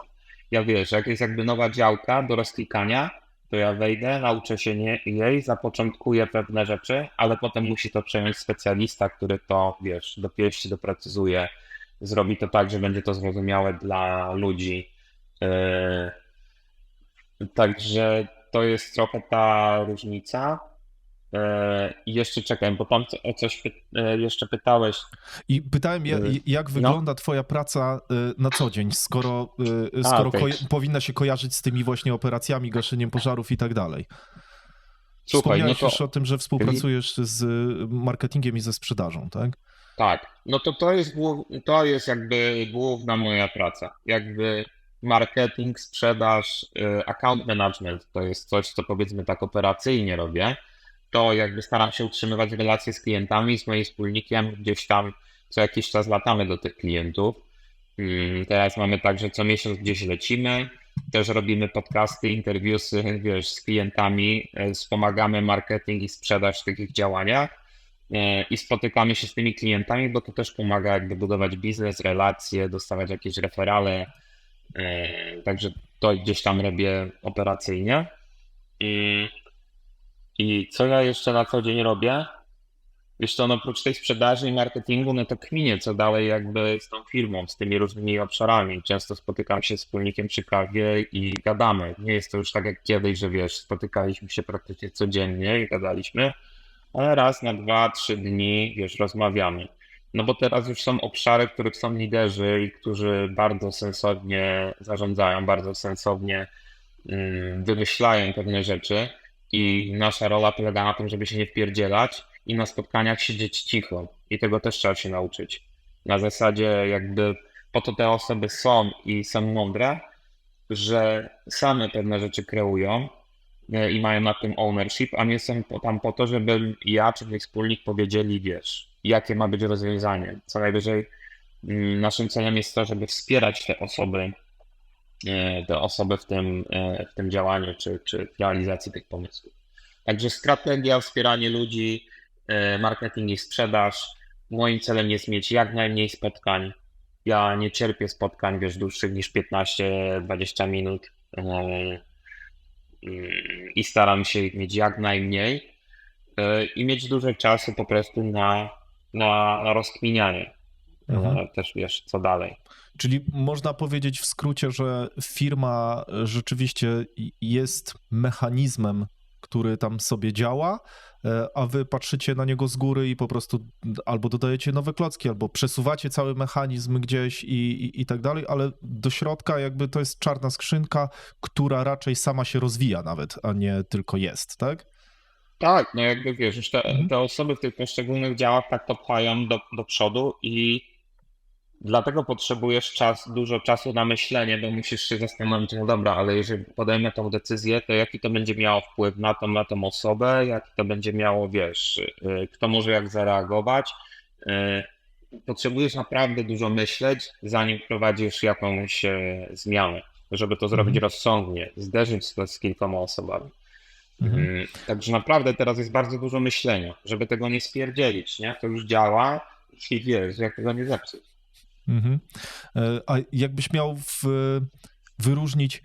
Ja wiesz, jak jest jakby nowa działka do rozklikania, to ja wejdę, nauczę się jej, zapoczątkuję pewne rzeczy, ale potem musi to przejąć specjalista, który to, wiesz, dopieści, doprecyzuje, zrobi to tak, że będzie to zrozumiałe dla ludzi. Także to jest trochę ta różnica. I jeszcze czekaj, bo pan o coś jeszcze pytałeś. I pytałem, jak wygląda twoja praca na co dzień, skoro okej. powinna się kojarzyć z tymi właśnie operacjami, gaszeniem pożarów i tak dalej. Słuchaj, Wspomniałeś już o tym, że współpracujesz z marketingiem i ze sprzedażą, tak? Tak, no to jest jakby główna moja praca. Jakby marketing, sprzedaż, account management to jest coś, co powiedzmy tak operacyjnie robię. To jakby staram się utrzymywać relacje z klientami, z moim wspólnikiem, gdzieś tam co jakiś czas latamy do tych klientów. Teraz mamy tak, że co miesiąc gdzieś lecimy, też robimy podcasty, interviewsy, wiesz, z klientami, wspomagamy marketing i sprzedaż w takich działaniach i spotykamy się z tymi klientami, bo to też pomaga jakby budować biznes, relacje, dostawać jakieś referale, także to gdzieś tam robię operacyjnie. I co ja jeszcze na co dzień robię? Wiesz co, no oprócz tej sprzedaży i marketingu, no to kminię, co dalej jakby z tą firmą, z tymi różnymi obszarami. Często spotykam się z wspólnikiem przy kawie i gadamy. Nie jest to już tak jak kiedyś, że wiesz, spotykaliśmy się praktycznie codziennie i gadaliśmy, ale raz na 2-3 dni, wiesz, rozmawiamy. No bo teraz już są obszary, w których są liderzy i którzy bardzo sensownie zarządzają, bardzo sensownie wymyślają pewne rzeczy i nasza rola polega na tym, żeby się nie wpierdzielać i na spotkaniach siedzieć cicho i tego też trzeba się nauczyć. Na zasadzie jakby po to te osoby są i są mądre, że same pewne rzeczy kreują i mają na tym ownership, a nie są tam po to, żeby ja czy mój wspólnik powiedzieli, wiesz, jakie ma być rozwiązanie. Co najwyżej naszym celem jest to, żeby wspierać te osoby w tym działaniu czy w realizacji tych pomysłów. Także strategia, wspieranie ludzi, marketing i sprzedaż. Moim celem jest mieć jak najmniej spotkań. Ja nie cierpię spotkań, wiesz, dłuższych niż 15-20 minut i staram się ich mieć jak najmniej i mieć dużo czasu po prostu na rozkminianie. też wiesz, co dalej. Czyli można powiedzieć w skrócie, że firma rzeczywiście jest mechanizmem, który tam sobie działa, a wy patrzycie na niego z góry i po prostu albo dodajecie nowe klocki, albo przesuwacie cały mechanizm gdzieś i tak dalej, ale do środka jakby to jest czarna skrzynka, która raczej sama się rozwija nawet, a nie tylko jest, tak? Tak, no jakby wiesz, już te osoby w tych poszczególnych działach tak to pchają do przodu i dlatego potrzebujesz dużo czasu na myślenie, bo musisz się zastanowić, no dobra, ale jeżeli podejmę tą decyzję, to jaki to będzie miało wpływ na tą osobę, jaki to będzie miało, wiesz, kto może jak zareagować. Potrzebujesz naprawdę dużo myśleć, zanim wprowadzisz jakąś zmianę, żeby to zrobić rozsądnie, zderzyć się z kilkoma osobami. Także naprawdę teraz jest bardzo dużo myślenia, żeby tego nie spierdzielić, nie? To już działa i wiesz, jak tego nie zepsuć. A jakbyś miał wyróżnić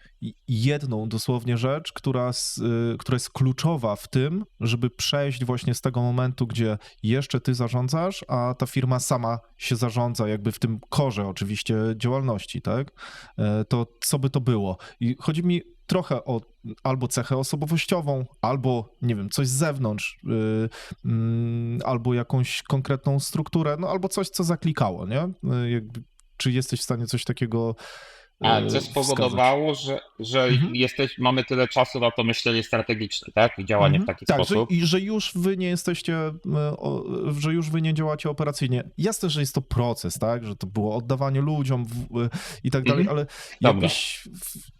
jedną dosłownie rzecz, która jest kluczowa w tym, żeby przejść właśnie z tego momentu, gdzie jeszcze ty zarządzasz, a ta firma sama się zarządza, jakby w tym core oczywiście działalności, tak? To co by to było? I chodzi mi trochę o albo cechę osobowościową, albo nie wiem, coś z zewnątrz, albo jakąś konkretną strukturę, no albo coś, co zaklikało, nie? Jakby, czy jesteś w stanie coś takiego Co spowodowało, że mamy tyle czasu na to myślenie strategiczne, tak? I działanie w taki sposób. Że już wy nie jesteście, że już wy nie działacie operacyjnie. Jasne, że jest to proces, tak? Że to było oddawanie ludziom i tak dalej, ale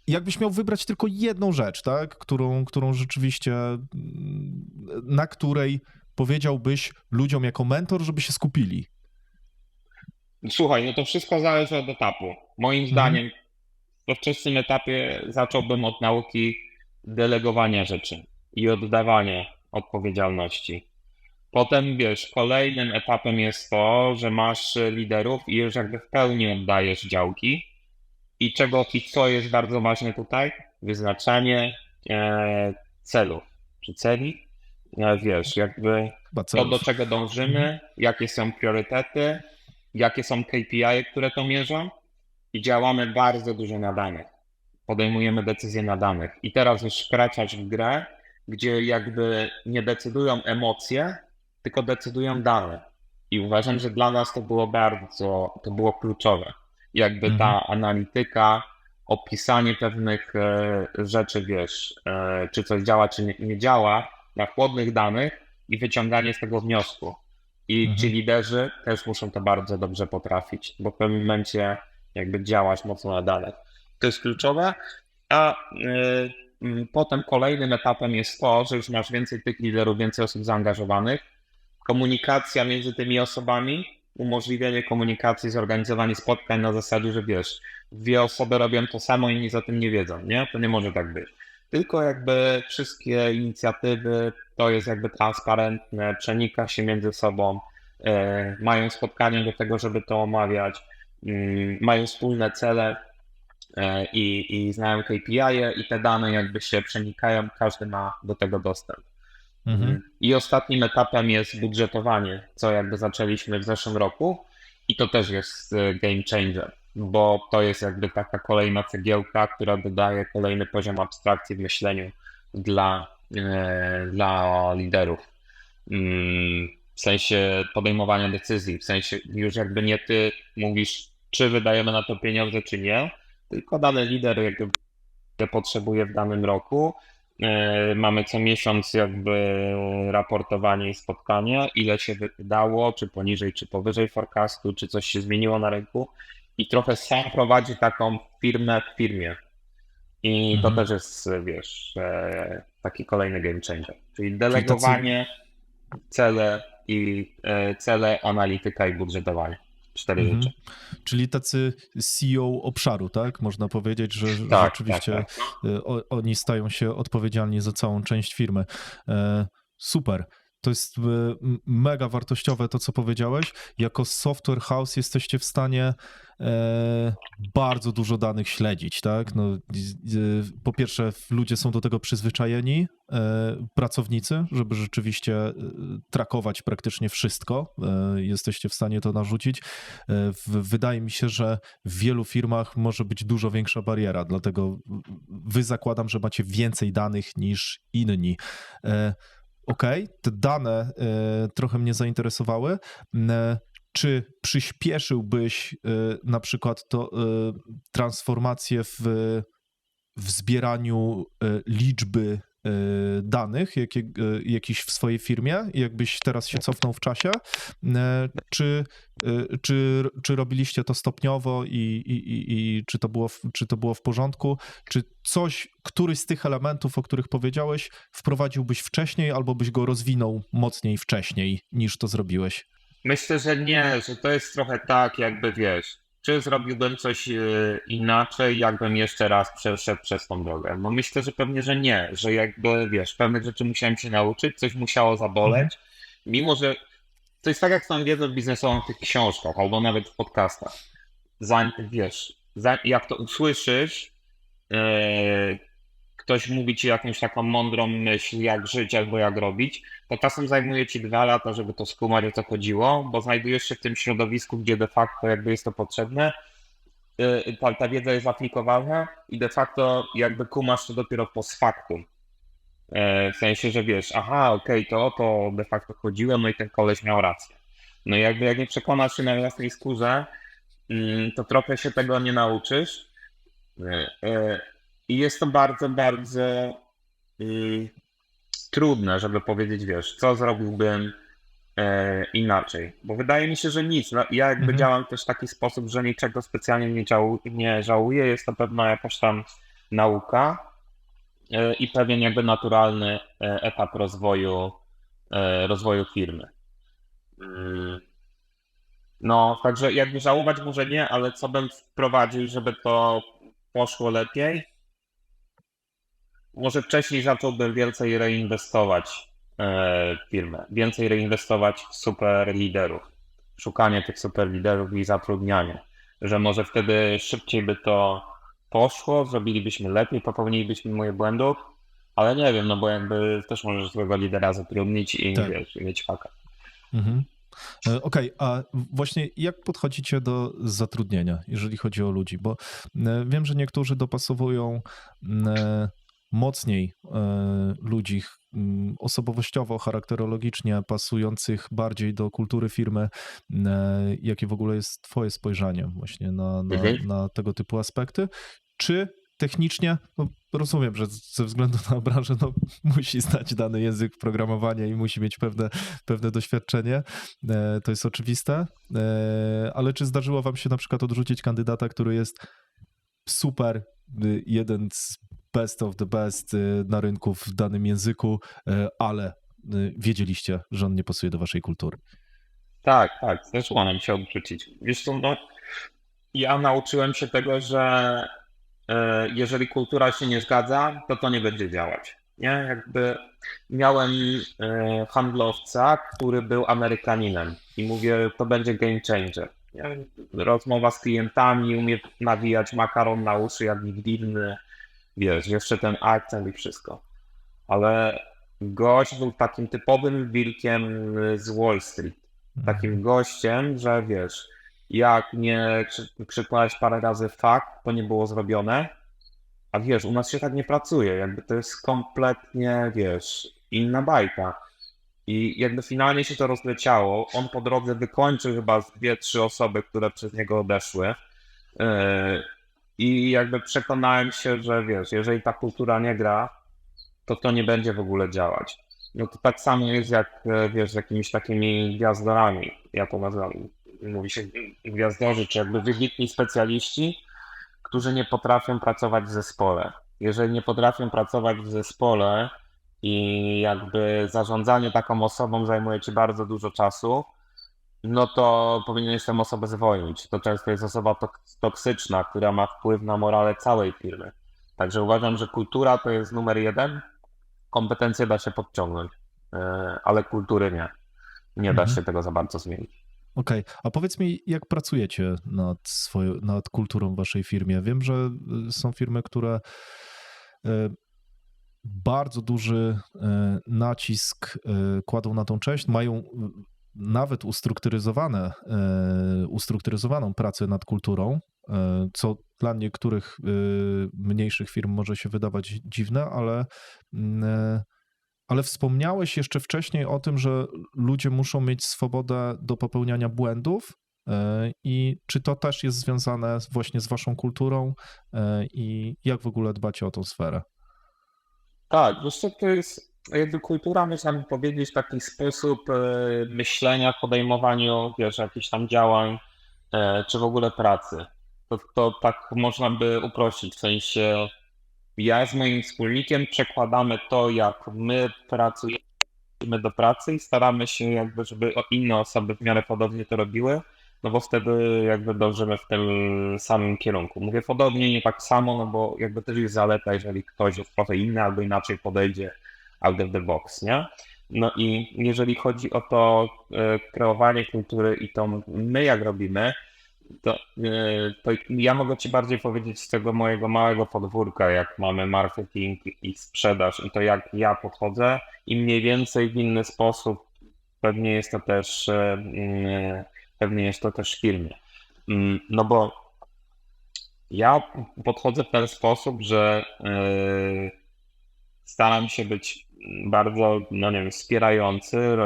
jakbyś miał wybrać tylko jedną rzecz, tak? Którą rzeczywiście, na której powiedziałbyś ludziom jako mentor, żeby się skupili. Słuchaj, no to wszystko zależy od etapu. Moim zdaniem we wczesnym etapie zacząłbym od nauki delegowania rzeczy i oddawania odpowiedzialności. Potem, wiesz, kolejnym etapem jest to, że masz liderów i już jakby w pełni oddajesz działki. I co jest bardzo ważne tutaj? Wyznaczanie celów, czy celi. Wiesz, jakby to, do czego dążymy, jakie są priorytety, jakie są KPI, które to mierzą i działamy bardzo dużo na danych. Podejmujemy decyzje na danych. I teraz już wkraczać w grę, gdzie jakby nie decydują emocje, tylko decydują dane. I uważam, że dla nas to było kluczowe. Jakby ta analityka, opisanie pewnych rzeczy, wiesz, czy coś działa, czy nie działa, na chłodnych danych i wyciąganie z tego wniosku. I ci liderzy też muszą to bardzo dobrze potrafić, bo w pewnym momencie jakby działać mocno na danych. To jest kluczowe, a potem kolejnym etapem jest to, że już masz więcej tych liderów, więcej osób zaangażowanych, komunikacja między tymi osobami, umożliwienie komunikacji, zorganizowanie spotkań na zasadzie, że wiesz, dwie osoby robią to samo i nic o tym nie wiedzą, nie? To nie może tak być. Tylko jakby wszystkie inicjatywy to jest jakby transparentne, przenika się między sobą, mają spotkania do tego, żeby to omawiać, mają wspólne cele i znają KPI-e i te dane jakby się przenikają, każdy ma do tego dostęp. I ostatnim etapem jest budżetowanie, co jakby zaczęliśmy w zeszłym roku i to też jest game changer, bo to jest jakby taka kolejna cegiełka, która dodaje kolejny poziom abstrakcji w myśleniu dla liderów. W sensie podejmowania decyzji, w sensie już jakby nie ty mówisz, czy wydajemy na to pieniądze, czy nie, tylko dany lider jakby potrzebuje w danym roku. Mamy co miesiąc jakby raportowanie i spotkania, ile się wydało, czy poniżej, czy powyżej forecastu, czy coś się zmieniło na rynku i trochę sam prowadzi taką firmę w firmie. I to też jest, wiesz, taki kolejny game changer, czyli delegowanie, cele, analityka i budżetowanie. 4 rzeczy. Czyli tacy CEO obszaru, tak? Można powiedzieć, że rzeczywiście tak. Oni stają się odpowiedzialni za całą część firmy. Super. to jest mega wartościowe to, co powiedziałeś. Jako software house jesteście w stanie bardzo dużo danych śledzić, tak? No, po pierwsze, ludzie są do tego przyzwyczajeni, pracownicy, żeby rzeczywiście trakować praktycznie wszystko. Jesteście w stanie to narzucić. Wydaje mi się, że w wielu firmach może być dużo większa bariera, dlatego wy zakładam, że macie więcej danych niż inni. Okej, te dane trochę mnie zainteresowały. Czy przyspieszyłbyś na przykład transformację w zbieraniu liczby danych jakichś w swojej firmie, jakbyś teraz się cofnął w czasie? Czy robiliście to stopniowo i czy to było w porządku? Czy któryś z tych elementów, o których powiedziałeś, wprowadziłbyś wcześniej albo byś go rozwinął mocniej wcześniej niż to zrobiłeś? Myślę, że nie, że to jest trochę tak, jakby wiesz, czy zrobiłbym coś inaczej, jakbym jeszcze raz przeszedł przez tą drogę. No myślę, że pewnie, że nie, że jakby wiesz, pewnych rzeczy musiałem się nauczyć, coś musiało zaboleć, mimo że to jest tak jak z tą wiedzą biznesową w tych książkach, albo nawet w podcastach. Jak to usłyszysz, ktoś mówi ci jakąś taką mądrą myśl, jak żyć albo jak robić, to czasem zajmuje ci 2 lata, żeby to skumać, o co chodziło, bo znajdujesz się w tym środowisku, gdzie de facto jakby jest to potrzebne, ta wiedza jest aplikowana i de facto jakby kumasz to dopiero post factum. W sensie, że wiesz, to o to de facto chodziłem, no i ten koleś miał rację. No i jakby jak nie przekonasz się na własnej skórze, to trochę się tego nie nauczysz. I jest to bardzo, bardzo trudne, żeby powiedzieć, wiesz, co zrobiłbym inaczej. Bo wydaje mi się, że nic. No, ja jakby działam też w taki sposób, że niczego specjalnie nie żałuję. Jest to pewna jakaś tam nauka i pewien jakby naturalny etap rozwoju firmy. No, także jakby żałować może nie, ale co bym wprowadził, żeby to poszło lepiej? Może wcześniej zacząłbym więcej reinwestować w firmę, więcej reinwestować w super liderów, szukanie tych super liderów i zatrudnianie, że może wtedy szybciej by to poszło, zrobilibyśmy lepiej, popełnilibyśmy moje błędów, ale nie wiem, no bo jakby też możesz złego lidera zatrudnić i Tak. wiesz, i mieć faka. Okej, a właśnie jak podchodzicie do zatrudnienia, jeżeli chodzi o ludzi? Bo wiem, że niektórzy dopasowują mocniej ludzi osobowościowo, charakterologicznie pasujących bardziej do kultury firmy. Jakie w ogóle jest twoje spojrzenie właśnie na tego typu aspekty? Czy technicznie, no rozumiem, że ze względu na branżę musi znać dany język programowania i musi mieć pewne doświadczenie, to jest oczywiste, ale czy zdarzyło wam się na przykład odrzucić kandydata, który jest super, jeden z best of the best na rynku w danym języku, ale wiedzieliście, że on nie pasuje do waszej kultury? Tak, zdarzyło nam się odrzucić. Wiesz co, no, ja nauczyłem się tego, że jeżeli kultura się nie zgadza, to nie będzie działać. Nie? Jakby miałem handlowca, który był Amerykaninem i mówię, to będzie game changer. Nie? Rozmowa z klientami, umie nawijać makaron na uszy jak nikt inny, wiesz, jeszcze ten akcent i wszystko. Ale gość był takim typowym wilkiem z Wall Street. Takim gościem, że wiesz, jak nie krzyknąłeś parę razy fakt, to nie było zrobione. A wiesz, u nas się tak nie pracuje, jakby to jest kompletnie, wiesz, inna bajka. I jakby finalnie się to rozleciało. On po drodze wykończył chyba 2-3 osoby, które przez niego odeszły. I jakby przekonałem się, że wiesz, jeżeli ta kultura nie gra, to nie będzie w ogóle działać. No to tak samo jest jak, wiesz, z jakimiś takimi gwiazdorami. Ja to nazywam, mówi się gwiazdorzy, czy jakby wybitni specjaliści, którzy nie potrafią pracować w zespole. Jeżeli nie potrafią pracować w zespole i jakby zarządzanie taką osobą zajmuje ci bardzo dużo czasu, no to powinieneś tę osobę zwolnić. To często jest osoba toksyczna, która ma wpływ na morale całej firmy. Także uważam, że kultura to jest numer 1, kompetencje da się podciągnąć. ale kultury nie. Nie da Mhm. się tego za bardzo zmienić. Okej, a powiedz mi, jak pracujecie nad kulturą w waszej firmie? Wiem, że są firmy, które bardzo duży nacisk kładą na tą część, mają nawet ustrukturyzowaną pracę nad kulturą, co dla niektórych mniejszych firm może się wydawać dziwne, ale wspomniałeś jeszcze wcześniej o tym, że ludzie muszą mieć swobodę do popełniania błędów. I czy to też jest związane właśnie z waszą kulturą i jak w ogóle dbacie o tą sferę? Tak, wiesz co, to jest jakby kultura, można by powiedzieć, taki sposób myślenia w podejmowaniu, wiesz, jakichś tam działań, czy w ogóle pracy. To tak można by uprościć, w sensie ja z moim wspólnikiem przekładamy to, jak my pracujemy do pracy i staramy się jakby, żeby inne osoby w miarę podobnie to robiły, no bo wtedy jakby dążymy w tym samym kierunku. Mówię podobnie, nie tak samo, no bo jakby też jest zaleta, jeżeli ktoś jest trochę inny albo inaczej podejdzie out of the box, nie? No i jeżeli chodzi o to kreowanie kultury i to my jak robimy, to ja mogę Ci bardziej powiedzieć z tego mojego małego podwórka, jak mamy marketing i sprzedaż i to jak ja podchodzę i mniej więcej w inny sposób pewnie jest to też w firmie. No bo ja podchodzę w ten sposób, że staram się być bardzo, no nie wiem, wspierający,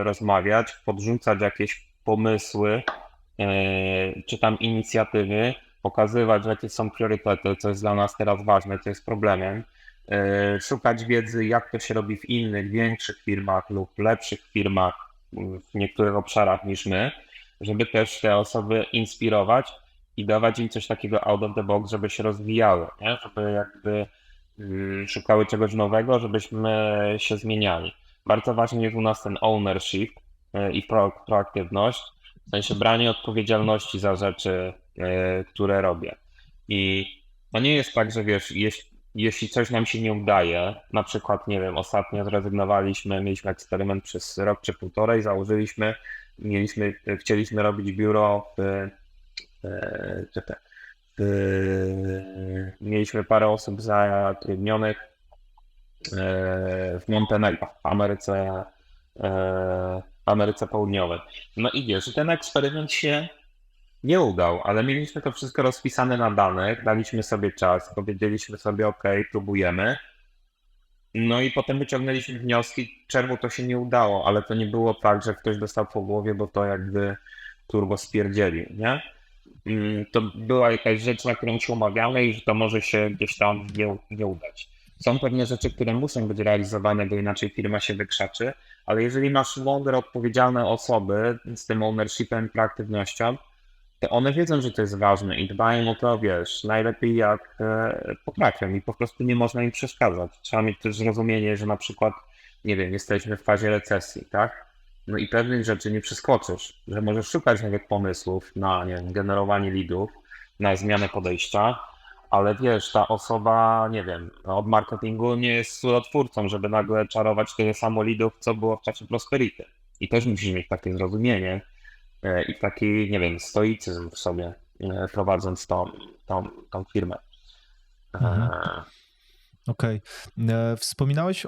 rozmawiać, podrzucać jakieś pomysły, czy tam inicjatywy, pokazywać, jakie są priorytety, co jest dla nas teraz ważne, co jest problemem, szukać wiedzy, jak to się robi w innych, większych firmach lub lepszych firmach w niektórych obszarach niż my, żeby też te osoby inspirować i dawać im coś takiego out of the box, żeby się rozwijały, nie? Żeby jakby szukały czegoś nowego, żebyśmy się zmieniali. Bardzo ważny jest u nas ten ownership i proaktywność, w sensie branie odpowiedzialności za rzeczy, które robię. I to nie jest tak, że wiesz, jeśli coś nam się nie udaje, na przykład, nie wiem, ostatnio zrezygnowaliśmy, mieliśmy eksperyment przez rok czy półtorej, chcieliśmy robić biuro mieliśmy parę osób zatrudnionych w Montenegro, w Ameryce Południowej. No i wiesz, ten eksperyment się nie udał, ale mieliśmy to wszystko rozpisane na danych, daliśmy sobie czas, powiedzieliśmy sobie, OK, próbujemy. No i potem wyciągnęliśmy wnioski, czemu to się nie udało, ale to nie było tak, że ktoś dostał po głowie, bo to jakby turbo spierdzielił, nie? To była jakaś rzecz, na którą się umawiamy i że to może się gdzieś tam nie udać. Są pewne rzeczy, które muszą być realizowane, bo inaczej firma się wykrzaczy, ale jeżeli masz mądre, odpowiedzialne osoby z tym ownershipem i proaktywnością, to one wiedzą, że to jest ważne i dbają o to, wiesz, najlepiej jak potrafią i po prostu nie można im przeszkadzać. Trzeba mieć też zrozumienie, że na przykład, nie wiem, jesteśmy w fazie recesji, tak? No i pewnych rzeczy nie przeskoczysz, że możesz szukać nowych pomysłów na, nie wiem, generowanie leadów, na zmianę podejścia, ale wiesz, ta osoba, nie wiem, od marketingu nie jest cudotwórcą, żeby nagle czarować tyle samo leadów, co było w czasie prosperity. I też musisz mieć takie zrozumienie i taki, nie wiem, stoicyzm w sobie, prowadząc tą firmę. Mhm. Okej. Wspominałeś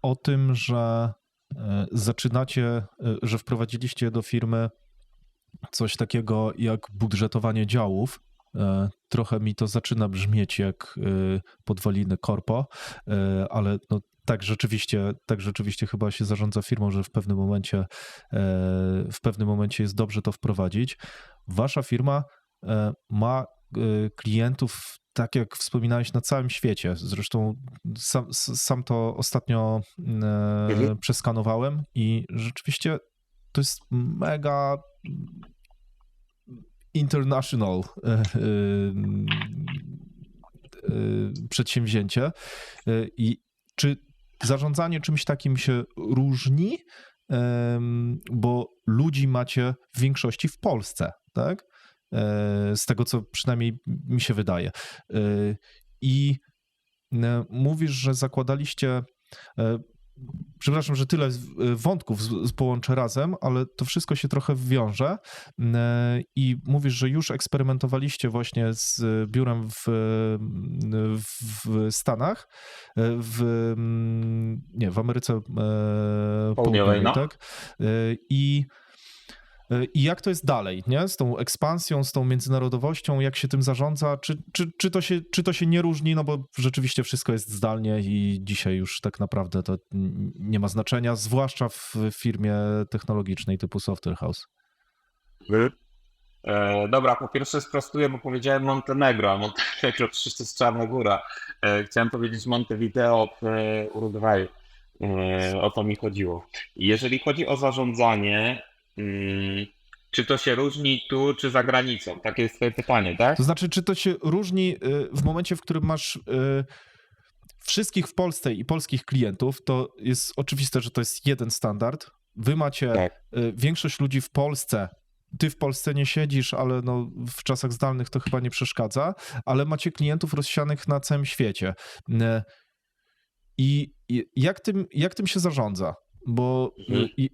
o tym, że że wprowadziliście do firmy coś takiego jak budżetowanie działów. Trochę mi to zaczyna brzmieć jak podwaliny korpo, ale no, tak rzeczywiście chyba się zarządza firmą, że w pewnym momencie jest dobrze to wprowadzić. Wasza firma ma klientów, tak jak wspominałeś, na całym świecie. Zresztą sam to ostatnio przeskanowałem i rzeczywiście to jest mega international przedsięwzięcie. I czy zarządzanie czymś takim się różni? Bo ludzi macie w większości w Polsce, tak? Z tego, co przynajmniej mi się wydaje. I mówisz, że zakładaliście przepraszam, że tyle wątków połączę razem, ale to wszystko się trochę wiąże i mówisz, że już eksperymentowaliście właśnie z biurem w Stanach, w Ameryce Południowej, no. tak? I jak to jest dalej, nie? Z tą ekspansją, z tą międzynarodowością, jak się tym zarządza? Czy to się nie różni? No bo rzeczywiście wszystko jest zdalnie i dzisiaj już tak naprawdę to nie ma znaczenia, zwłaszcza w firmie technologicznej typu Software House. Dobra, po pierwsze sprostuję, bo powiedziałem Montenegro, a Montenegro przecież to jest Czarna Góra. Chciałem powiedzieć Montevideo w Urugwaju. O to mi chodziło. Jeżeli chodzi o zarządzanie, czy to się różni tu, czy za granicą? Takie jest twoje pytanie, tak? To znaczy, czy to się różni w momencie, w którym masz wszystkich w Polsce i polskich klientów, to jest oczywiste, że to jest jeden standard. Wy macie Tak. większość ludzi w Polsce. Ty w Polsce nie siedzisz, ale no w czasach zdalnych to chyba nie przeszkadza, ale macie klientów rozsianych na całym świecie. I jak tym się zarządza? Bo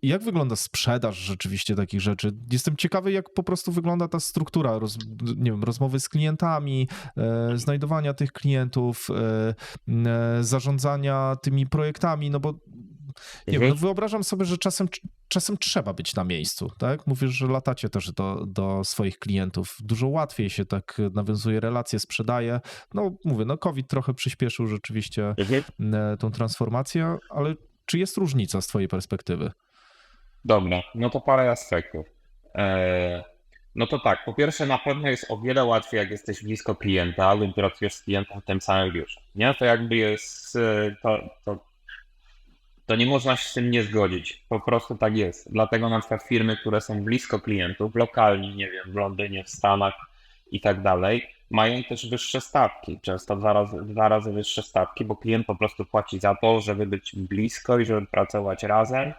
jak wygląda sprzedaż rzeczywiście takich rzeczy? Jestem ciekawy, jak po prostu wygląda ta struktura, nie wiem, rozmowy z klientami, znajdowania tych klientów, zarządzania tymi projektami, no bo nie wiem, no wyobrażam sobie, że czasem trzeba być na miejscu, tak? Mówisz, że latacie też do swoich klientów. Dużo łatwiej się tak nawiązuje relacje, sprzedaje. No mówię, no COVID trochę przyspieszył rzeczywiście tą transformację, ale czy jest różnica z twojej perspektywy? Dobra, no to parę aspektów. No to tak, po pierwsze na pewno jest o wiele łatwiej, jak jesteś blisko klienta lub pracujesz z klientem w tym samym biurze. Nie? To jakby jest, to nie można się z tym nie zgodzić. Po prostu tak jest. Dlatego na przykład firmy, które są blisko klientów, lokalni, nie wiem, w Londynie, w Stanach i tak dalej, mają też wyższe stawki, często dwa razy wyższe stawki, bo klient po prostu płaci za to, żeby być blisko i żeby pracować razem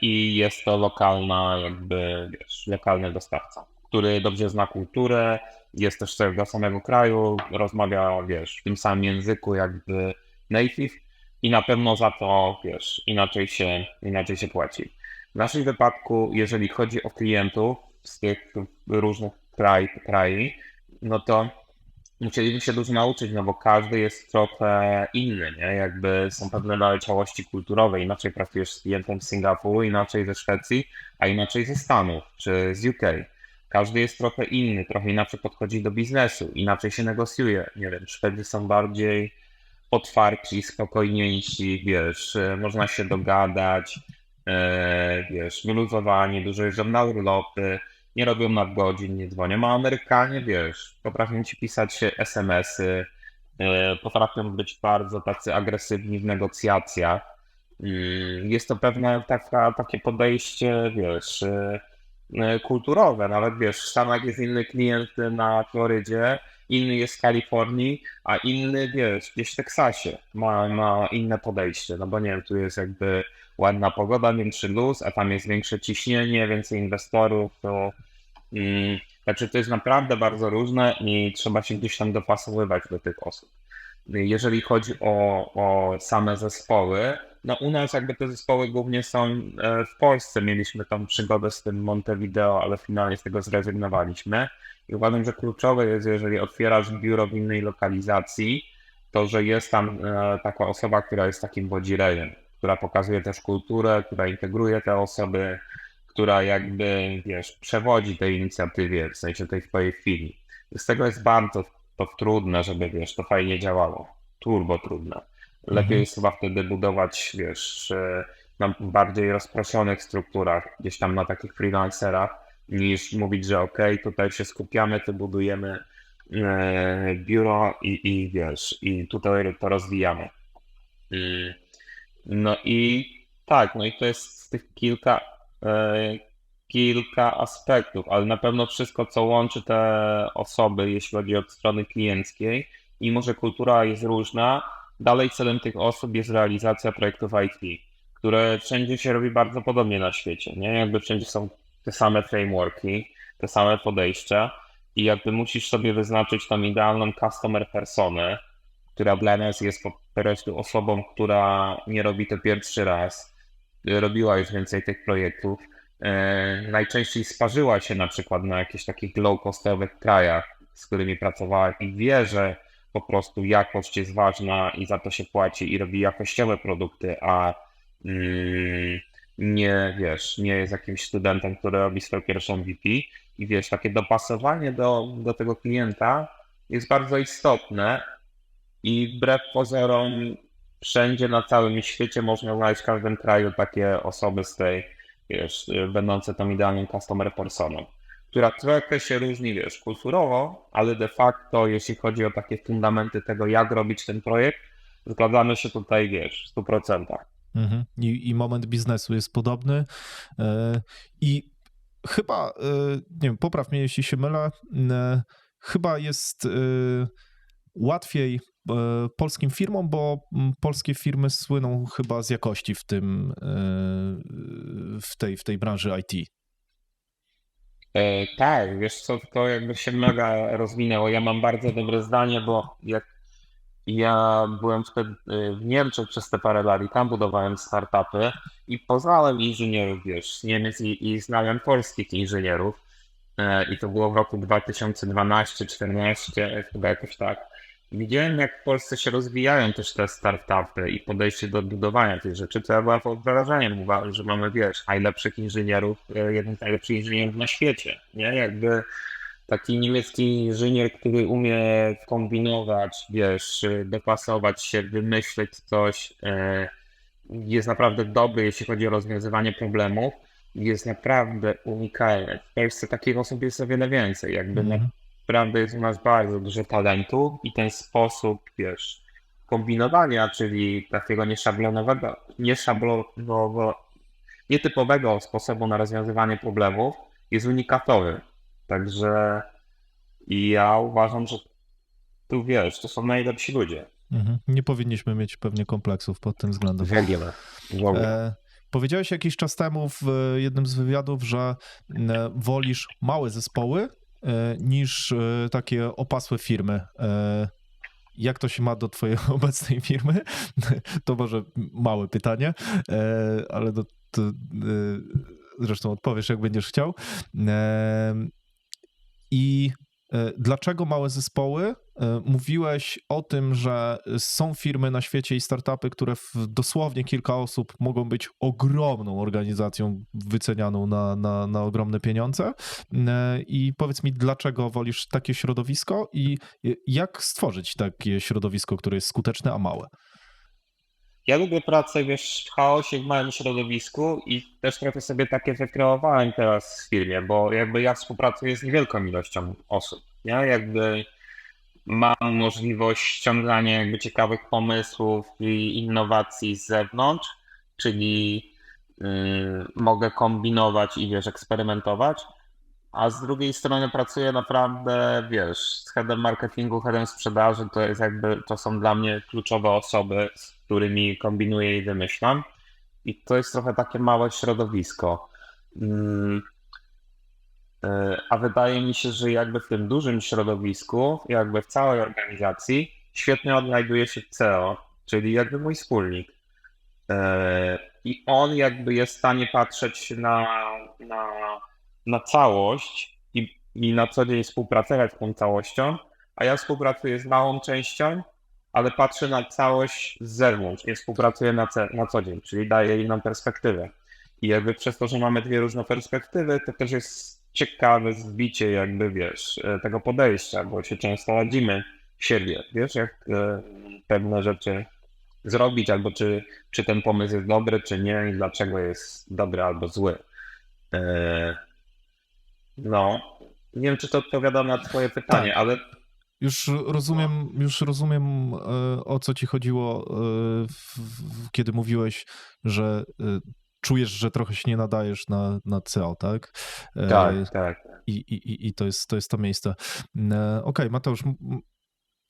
i jest to lokalna, jakby, wiesz, lokalny dostawca, który dobrze zna kulturę, jest też z tego samego kraju, rozmawia, wiesz, w tym samym języku jakby native i na pewno za to, wiesz, inaczej się płaci. W naszym wypadku, jeżeli chodzi o klientów z tych różnych krajów, no to musieliśmy się dużo nauczyć, no bo każdy jest trochę inny, nie? Jakby są pewne naleciałości kulturowe, inaczej pracujesz z klientem z Singapuru, inaczej ze Szwecji, a inaczej ze Stanów czy z UK. Każdy jest trochę inny, trochę inaczej podchodzi do biznesu, inaczej się negocjuje. Nie wiem, Szwedzi są bardziej otwarci, spokojniejsi, wiesz, można się dogadać, wiesz, wyluzowani, dużo jeżdżą na urlopy, nie robią nadgodzin, nie dzwonią, a Amerykanie, wiesz, potrafią ci pisać SMS-y, potrafią być bardzo tacy agresywni w negocjacjach. Jest to pewne takie podejście, wiesz, kulturowe, nawet wiesz, w Stanach jest inny klient na Florydzie, inny jest w Kalifornii, a inny, wiesz, gdzieś w Teksasie ma inne podejście, no bo nie wiem, tu jest jakby ładna pogoda, większy luz, a tam jest większe ciśnienie, więcej inwestorów, to znaczy to jest naprawdę bardzo różne i trzeba się gdzieś tam dopasowywać do tych osób. Jeżeli chodzi o same zespoły, no u nas jakby te zespoły głównie są w Polsce, mieliśmy tam przygodę z tym Montevideo, ale finalnie z tego zrezygnowaliśmy i uważam, że kluczowe jest, jeżeli otwierasz biuro w innej lokalizacji, to że jest tam taka osoba, która jest takim wodzirejem, która pokazuje też kulturę, która integruje te osoby, która jakby, wiesz, przewodzi tej inicjatywie, w sensie tej twojej chwili. Z tego jest bardzo to trudne, żeby, wiesz, to fajnie działało. Turbo trudne. Lepiej jest chyba wtedy budować, wiesz, na bardziej rozproszonych strukturach, gdzieś tam na takich freelancerach, niż mówić, że okej, tutaj się skupiamy, tu budujemy biuro i wiesz, i tutaj to rozwijamy. No i tak, no i to jest z tych kilka aspektów, ale na pewno wszystko, co łączy te osoby, jeśli chodzi od strony klienckiej, mimo że kultura jest różna, dalej celem tych osób jest realizacja projektów IT, które wszędzie się robi bardzo podobnie na świecie, nie? Jakby wszędzie są te same frameworki, te same podejścia i jakby musisz sobie wyznaczyć tą idealną customer personę, która dla nas jest po prostu osobą, która nie robi to pierwszy raz, robiła już więcej tych projektów, najczęściej sparzyła się na przykład na jakichś takich low-costowych krajach, z którymi pracowała i wie, że po prostu jakość jest ważna i za to się płaci i robi jakościowe produkty, a nie, wiesz, nie jest jakimś studentem, który robi swoją pierwszą VP i wiesz, takie dopasowanie do tego klienta jest bardzo istotne i wbrew pozorom wszędzie na całym świecie można znaleźć w każdym kraju takie osoby z tej, wiesz, będące tą idealną customer personą, która trochę się różni, wiesz, kulturowo, ale de facto, jeśli chodzi o takie fundamenty tego, jak robić ten projekt, zgadzamy się tutaj, wiesz, w 100%. I moment biznesu jest podobny. I chyba, nie wiem, popraw mnie, jeśli się mylę, chyba jest łatwiej polskim firmom, bo polskie firmy słyną chyba z jakości w tej branży IT. Tak, wiesz co, to jakby się mega rozwinęło. Ja mam bardzo dobre zdanie, bo jak ja byłem w Niemczech przez te parę lat i tam budowałem startupy i poznałem inżynierów, wiesz, z Niemiec i znałem polskich inżynierów. I to było w roku 2012-2014, chyba jakoś tak. Widziałem, jak w Polsce się rozwijają też te startupy i podejście do budowania tych rzeczy, to ja byłem pod wrażeniem, uważam, że mamy, wiesz, najlepszych inżynierów, jeden z najlepszych inżynierów na świecie, nie? Jakby taki niemiecki inżynier, który umie kombinować, wiesz, dopasować się, wymyśleć coś, jest naprawdę dobry, jeśli chodzi o rozwiązywanie problemów, jest naprawdę unikalny. W Polsce takich osób jest o wiele więcej, jakby naprawdę jest u nas bardzo dużo talentu i ten sposób, wiesz, kombinowania, czyli takiego nietypowego sposobu na rozwiązywanie problemów jest unikatowy. Także ja uważam, że tu, wiesz, to są najlepsi ludzie. Nie powinniśmy mieć pewnie kompleksów pod tym względem. W ogóle. Powiedziałeś jakiś czas temu w jednym z wywiadów, że wolisz małe zespoły niż takie opasłe firmy. Jak to się ma do twojej obecnej firmy? To może małe pytanie, ale zresztą odpowiesz, jak będziesz chciał. I dlaczego małe zespoły? Mówiłeś o tym, że są firmy na świecie i startupy, które w dosłownie kilka osób mogą być ogromną organizacją wycenianą na ogromne pieniądze. I powiedz mi, dlaczego wolisz takie środowisko i jak stworzyć takie środowisko, które jest skuteczne, a małe? Ja lubię pracę, wiesz, w chaosie, w małym środowisku i też trochę sobie takie wykreowałem teraz w firmie, bo jakby ja współpracuję z niewielką ilością osób, nie? Jakby mam możliwość ściągania jakby ciekawych pomysłów i innowacji z zewnątrz, czyli mogę kombinować i, wiesz, eksperymentować, a z drugiej strony pracuję naprawdę, wiesz, z headem marketingu, headem sprzedaży, to są dla mnie kluczowe osoby, z którymi kombinuję i wymyślam. I to jest trochę takie małe środowisko. A wydaje mi się, że jakby w tym dużym środowisku, jakby w całej organizacji, świetnie odnajduje się CEO, czyli jakby mój wspólnik. I on jakby jest w stanie patrzeć na całość i na co dzień współpracować z tą całością, a ja współpracuję z małą częścią, ale patrzę na całość z zewnątrz, nie współpracuję na co dzień, czyli daję inną perspektywę. I jakby przez to, że mamy dwie różne perspektywy, to też jest ciekawe zbicie jakby, wiesz, tego podejścia, bo się często radzimy siebie, wiesz, jak pewne rzeczy zrobić, albo czy ten pomysł jest dobry, czy nie i dlaczego jest dobry albo zły. No, nie wiem, czy to odpowiada na twoje pytanie, Tak. ale... Już rozumiem, o co ci chodziło, kiedy mówiłeś, że czujesz, że trochę się nie nadajesz na CEO, tak? Tak. I to jest to miejsce. Okej, Mateusz,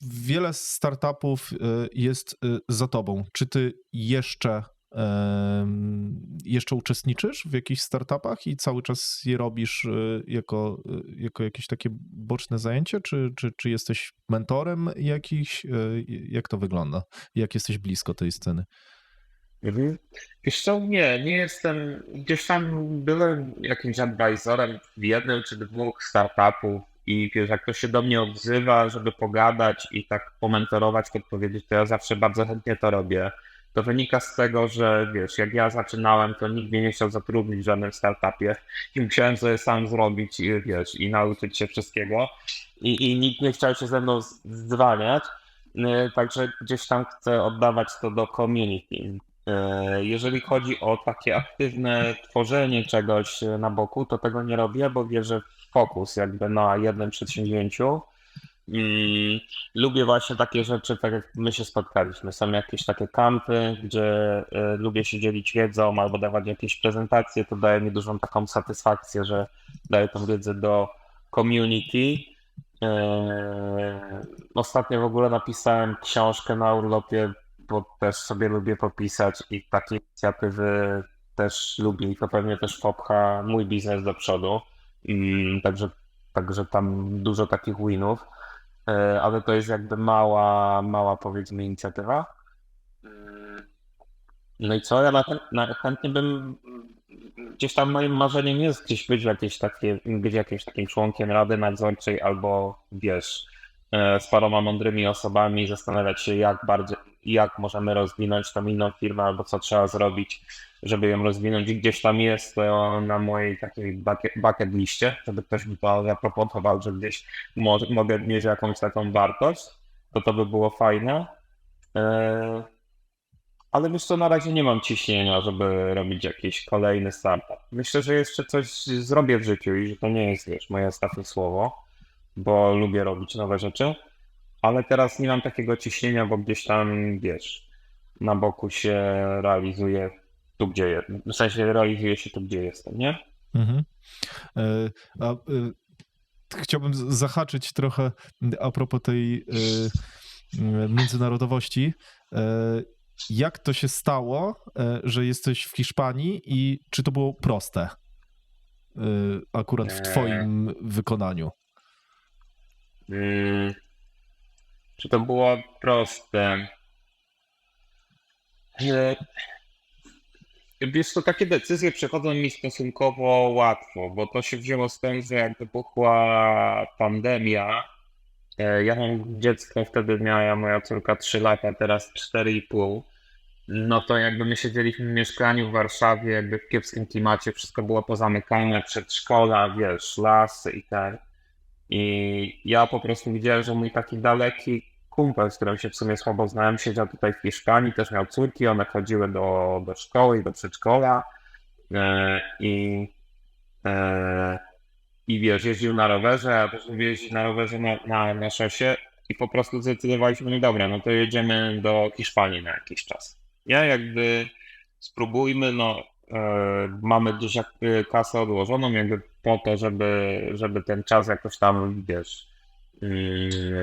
wiele startupów jest za tobą. Czy ty jeszcze jeszcze uczestniczysz w jakichś startupach i cały czas je robisz jako jakieś takie boczne zajęcie, czy jesteś mentorem jakiś? Jak to wygląda? Jak jesteś blisko tej sceny? Wiesz co, nie jestem, gdzieś tam byłem jakimś advisorem w jednym czy dwóch startupów i wiesz, jak ktoś się do mnie odzywa, żeby pogadać i tak pomentorować, podpowiedzieć, to ja zawsze bardzo chętnie to robię. To wynika z tego, że wiesz, jak ja zaczynałem, to nikt mnie nie chciał zatrudnić w żadnym startupie i musiałem sobie sam zrobić i wiesz, i nauczyć się wszystkiego i nikt nie chciał się ze mną zwalniać, także gdzieś tam chcę oddawać to do community. Jeżeli chodzi o takie aktywne tworzenie czegoś na boku, to tego nie robię, bo wierzę w fokus jakby na jednym przedsięwzięciu. Lubię właśnie takie rzeczy, tak jak my się spotkaliśmy. Są jakieś takie kampy, gdzie lubię się dzielić wiedzą albo dawać jakieś prezentacje. To daje mi dużą taką satysfakcję, że daję tą wiedzę do community. Ostatnio w ogóle napisałem książkę na urlopie, bo też sobie lubię popisać i takie inicjatywy też lubię i to pewnie też popcha mój biznes do przodu. Także tam dużo takich winów, ale to jest jakby mała powiedzmy inicjatywa. No i co, ja chętnie bym, gdzieś tam moim marzeniem jest gdzieś być jakimś takim członkiem rady nadzorczej albo wiesz, z paroma mądrymi osobami i zastanawiać się jak możemy rozwinąć tą inną firmę albo co trzeba zrobić, żeby ją rozwinąć i gdzieś tam jest to na mojej takiej bucket liście, żeby ktoś mi to zaproponował, że gdzieś mogę mieć jakąś taką wartość, to by było fajne. Ale wiesz co, na razie nie mam ciśnienia, żeby robić jakiś kolejny startup. Myślę, że jeszcze coś zrobię w życiu i że to nie jest, wiesz, moje ostatnie słowo, bo lubię robić nowe rzeczy, ale teraz nie mam takiego ciśnienia, bo gdzieś tam, wiesz, na boku się realizuję tu, gdzie jest. W sensie realizuję się tu, gdzie jestem, nie? Mhm. Chciałbym zahaczyć trochę a propos tej międzynarodowości. Jak to się stało, że jesteś w Hiszpanii i czy to było proste akurat w twoim wykonaniu? Czy to było proste? Wiesz co, takie decyzje przychodzą mi stosunkowo łatwo, bo to się wzięło z tym, że jak wybuchła pandemia, ja mam dziecko, wtedy miała moja córka 3 lata, teraz 4,5. No to jakby my siedzieliśmy w mieszkaniu w Warszawie, jakby w kiepskim klimacie, wszystko było pozamykane, przedszkola, wiesz, lasy i tak. I ja po prostu widziałem, że mój taki daleki kumpel, z którym się w sumie słabo znałem, siedział tutaj w Hiszpanii, też miał córki, one chodziły do szkoły i do przedszkola. I wiesz, jeździł na rowerze, a też lubię jeździć na rowerze na szosie i po prostu zdecydowaliśmy, no dobra, no to jedziemy do Hiszpanii na jakiś czas. Ja jakby spróbujmy, no mamy gdzieś kasę odłożoną jakby po to, żeby ten czas jakoś tam, wiesz,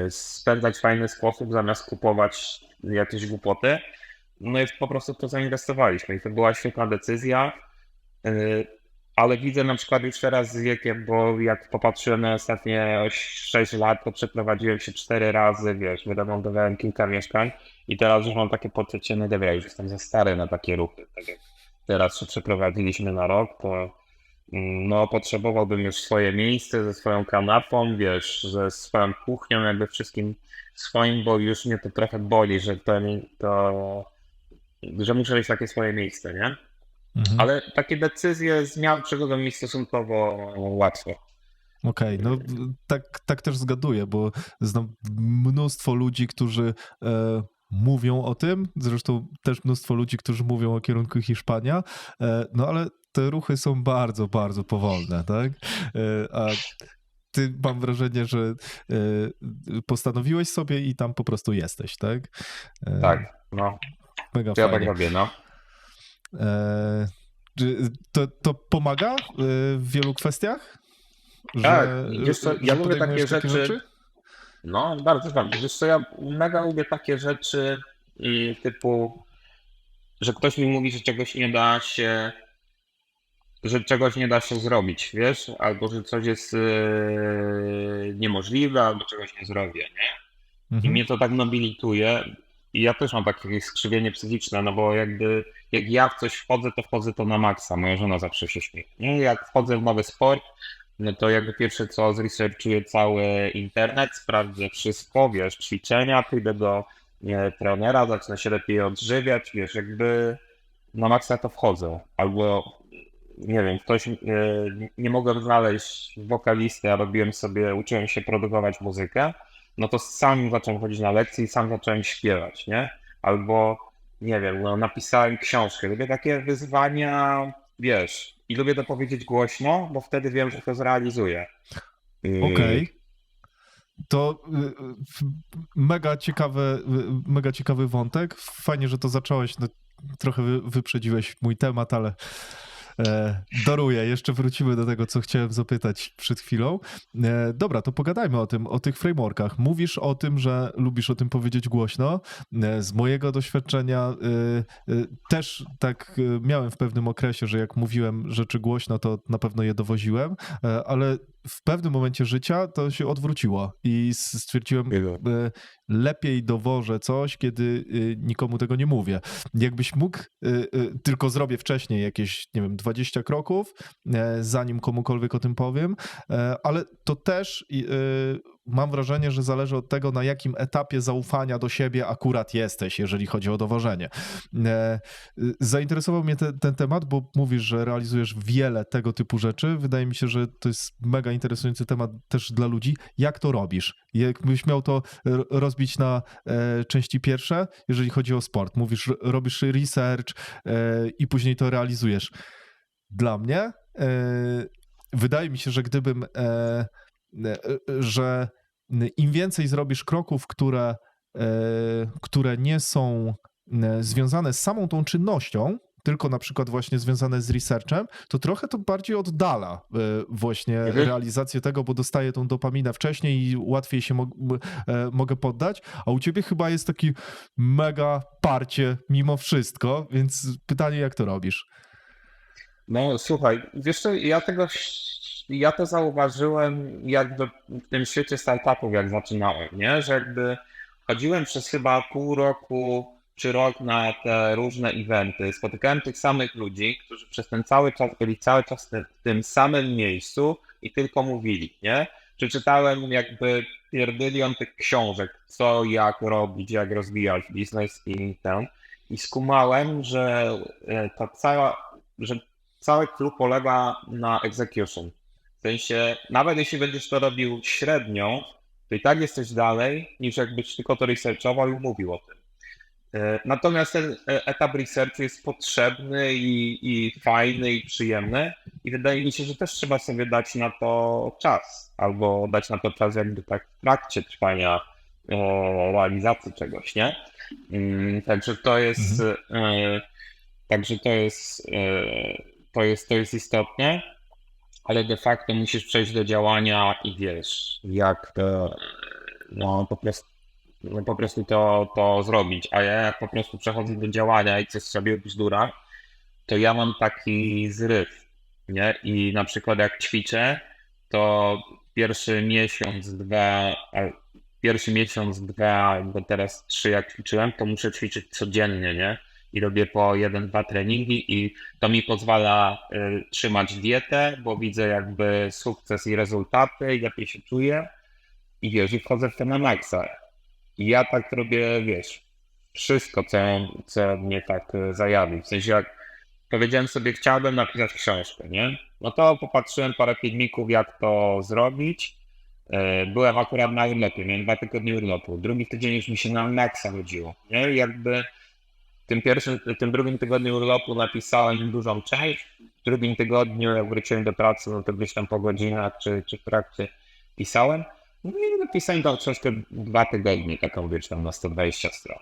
spędzać w fajny sposób, zamiast kupować jakieś głupoty. No i po prostu w to zainwestowaliśmy i to była świetna decyzja. Ale widzę na przykład już teraz z wiekiem, bo jak popatrzyłem na ostatnie 6 lat, to przeprowadziłem się 4 razy, wiesz, wyremontowałem kilka mieszkań i teraz już mam takie poczucie, no dobra, już jestem za stary na takie ruchy. Tak jak teraz się przeprowadziliśmy na rok, to no potrzebowałbym już swoje miejsce ze swoją kanapą, wiesz, ze swoją kuchnią, jakby wszystkim swoim, bo już mnie to trochę boli, że muszę mieć takie swoje miejsce, nie? Mhm. Ale takie decyzje zmian przychodzą mi stosunkowo łatwo. Okej, no tak też zgaduję, bo znam mnóstwo ludzi, którzy mówią o tym, zresztą też mnóstwo ludzi, którzy mówią o kierunku Hiszpania, no ale te ruchy są bardzo, bardzo powolne, tak? A ty mam wrażenie, że postanowiłeś sobie i tam po prostu jesteś, tak? Tak, no. Mega To ja tak fajnie. robię, no. To pomaga w wielu kwestiach? Tak, wiesz co, ja że lubię takie podejmujesz rzeczy. No, bardzo fajnie. Wiesz co, ja mega lubię takie rzeczy typu że ktoś mi mówi, że czegoś nie da się zrobić, wiesz, albo że coś jest niemożliwe, albo czegoś nie zrobię, nie? I Mhm. mnie to tak nobilituje. I ja też mam takie skrzywienie psychiczne, no bo jakby jak ja w coś wchodzę, to wchodzę to na maksa. Moja żona zawsze się śmieje. Nie? Jak wchodzę w nowy sport, no to jakby pierwsze co zresearchuję cały internet, sprawdzę wszystko, wiesz, ćwiczenia, pójdę do trenera, zacznę się lepiej odżywiać, wiesz, jakby na maksa to wchodzę. Albo nie wiem, nie mogłem znaleźć wokalisty, a uczyłem się produkować muzykę, no to sam zacząłem chodzić na lekcje i sam zacząłem śpiewać, nie? Albo, nie wiem, no, napisałem książkę. Lubię takie wyzwania, wiesz, i lubię to powiedzieć głośno, bo wtedy wiem, że to zrealizuję. Okej. To mega ciekawy wątek. Fajnie, że to zacząłeś. No, trochę wyprzedziłeś mój temat, ale daruję. Jeszcze wrócimy do tego, co chciałem zapytać przed chwilą. Dobra, to pogadajmy o tych frameworkach. Mówisz o tym, że lubisz o tym powiedzieć głośno. Z mojego doświadczenia też tak miałem w pewnym okresie, że jak mówiłem rzeczy głośno, to na pewno je dowoziłem, ale w pewnym momencie życia to się odwróciło i stwierdziłem, lepiej dowożę coś, kiedy nikomu tego nie mówię. Jakbyś mógł, tylko zrobię wcześniej jakieś, nie wiem, 20 kroków, zanim komukolwiek o tym powiem, ale to też mam wrażenie, że zależy od tego, na jakim etapie zaufania do siebie akurat jesteś, jeżeli chodzi o dowożenie. Zainteresował mnie ten temat, bo mówisz, że realizujesz wiele tego typu rzeczy. Wydaje mi się, że to jest mega interesujący temat też dla ludzi. Jak to robisz? Jakbyś miał to rozbić na części pierwsze, jeżeli chodzi o sport. Mówisz, robisz research i później to realizujesz. Dla mnie wydaje mi się, że że im więcej zrobisz kroków, które nie są związane z samą tą czynnością, tylko na przykład właśnie związane z researchem, to trochę to bardziej oddala właśnie realizację tego, bo dostaję tą dopaminę wcześniej i łatwiej się mogę poddać, a u ciebie chyba jest taki mega parcie mimo wszystko, więc pytanie, jak to robisz? No słuchaj, wiesz co, ja to zauważyłem jakby w tym świecie startupów, jak zaczynałem, nie? Że jakby chodziłem przez chyba pół roku czy rok na te różne eventy, spotykałem tych samych ludzi, którzy przez ten cały czas byli cały czas w tym samym miejscu i tylko mówili, nie? Przeczytałem jakby pierdylion tych książek, co, jak robić, jak rozwijać biznes i ten. I skumałem, że cały klub polega na execution. W sensie, nawet jeśli będziesz to robił średnio, to i tak jesteś dalej, niż jakbyś tylko to researchował i mówił o tym. Natomiast ten etap researchu jest potrzebny i fajny i przyjemny i wydaje mi się, że też trzeba sobie dać na to czas, albo dać na to czas jakby tak w trakcie trwania realizacji czegoś, nie? Także to jest, także to jest istotne, ale de facto musisz przejść do działania i wiesz, jak no po prostu to zrobić. A ja jak po prostu przechodzę do działania i coś sobie bzdura, to ja mam taki zryw, nie? I na przykład jak ćwiczę, to pierwszy miesiąc, dwa, bo teraz 3 jak ćwiczyłem, to muszę ćwiczyć codziennie, nie? I robię po 1-2 treningi i to mi pozwala trzymać dietę, bo widzę jakby sukces i rezultaty i lepiej się czuję i wiesz, i wchodzę w to na maksa. I ja tak robię, wiesz, wszystko, co mnie tak zajawi. W sensie jak powiedziałem sobie, chciałbym napisać książkę, nie? No to popatrzyłem parę filmików, jak to zrobić. Byłem akurat na urlopie, miałem 2 tygodnie urlopu. Drugi tydzień już mi się na maksa chodziło, nie? I jakby w tym drugim tygodniu urlopu napisałem dużą część. W drugim tygodniu, jak wróciłem do pracy, no to gdzieś tam po godzinach czy w trakcie pisałem. No i napisałem tą książkę 2 tygodnie, taką wiesz, tam na 120 stron.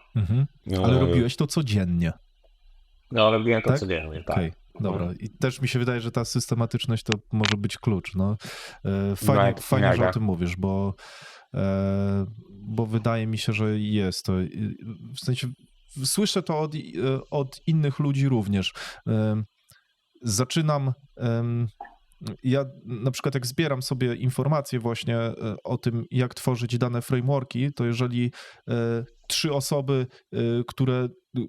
Ale robiłeś to codziennie. No, robiłem to tak? codziennie, tak. Okej, dobra. I też mi się wydaje, że ta systematyczność to może być klucz. No. Fajnie, że o tym mówisz, bo wydaje mi się, że jest to. W sensie słyszę to od innych ludzi również. Zaczynam... Ja na przykład jak zbieram sobie informacje właśnie o tym, jak tworzyć dane frameworki, to jeżeli 3 osoby,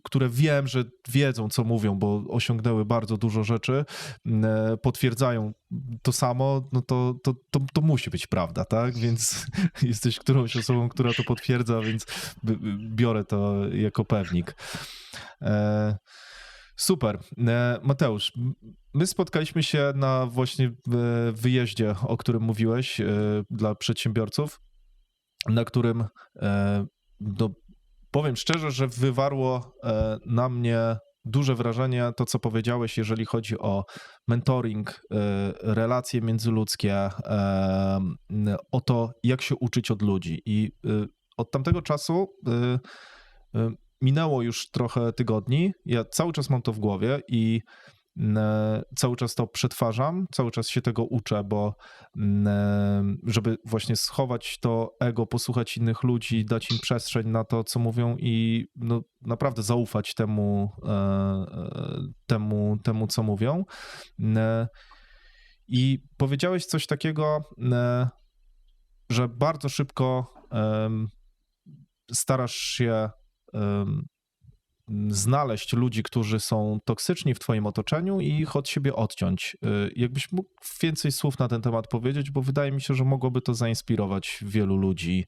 które wiem, że wiedzą, co mówią, bo osiągnęły bardzo dużo rzeczy, potwierdzają to samo, no to musi być prawda, tak? Więc jesteś którąś osobą, która to potwierdza, więc biorę to jako pewnik. Super. Mateusz, my spotkaliśmy się na właśnie wyjeździe, o którym mówiłeś, dla przedsiębiorców, na którym, no, powiem szczerze, że wywarło na mnie duże wrażenie to, co powiedziałeś, jeżeli chodzi o mentoring, relacje międzyludzkie, o to, jak się uczyć od ludzi. I od tamtego czasu minęło już trochę tygodni, ja cały czas mam to w głowie i cały czas to przetwarzam, cały czas się tego uczę, bo żeby właśnie schować to ego, posłuchać innych ludzi, dać im przestrzeń na to, co mówią i no, naprawdę zaufać temu, co mówią. I powiedziałeś coś takiego, że bardzo szybko starasz się znaleźć ludzi, którzy są toksyczni w twoim otoczeniu i ich od siebie odciąć. Jakbyś mógł więcej słów na ten temat powiedzieć, bo wydaje mi się, że mogłoby to zainspirować wielu ludzi,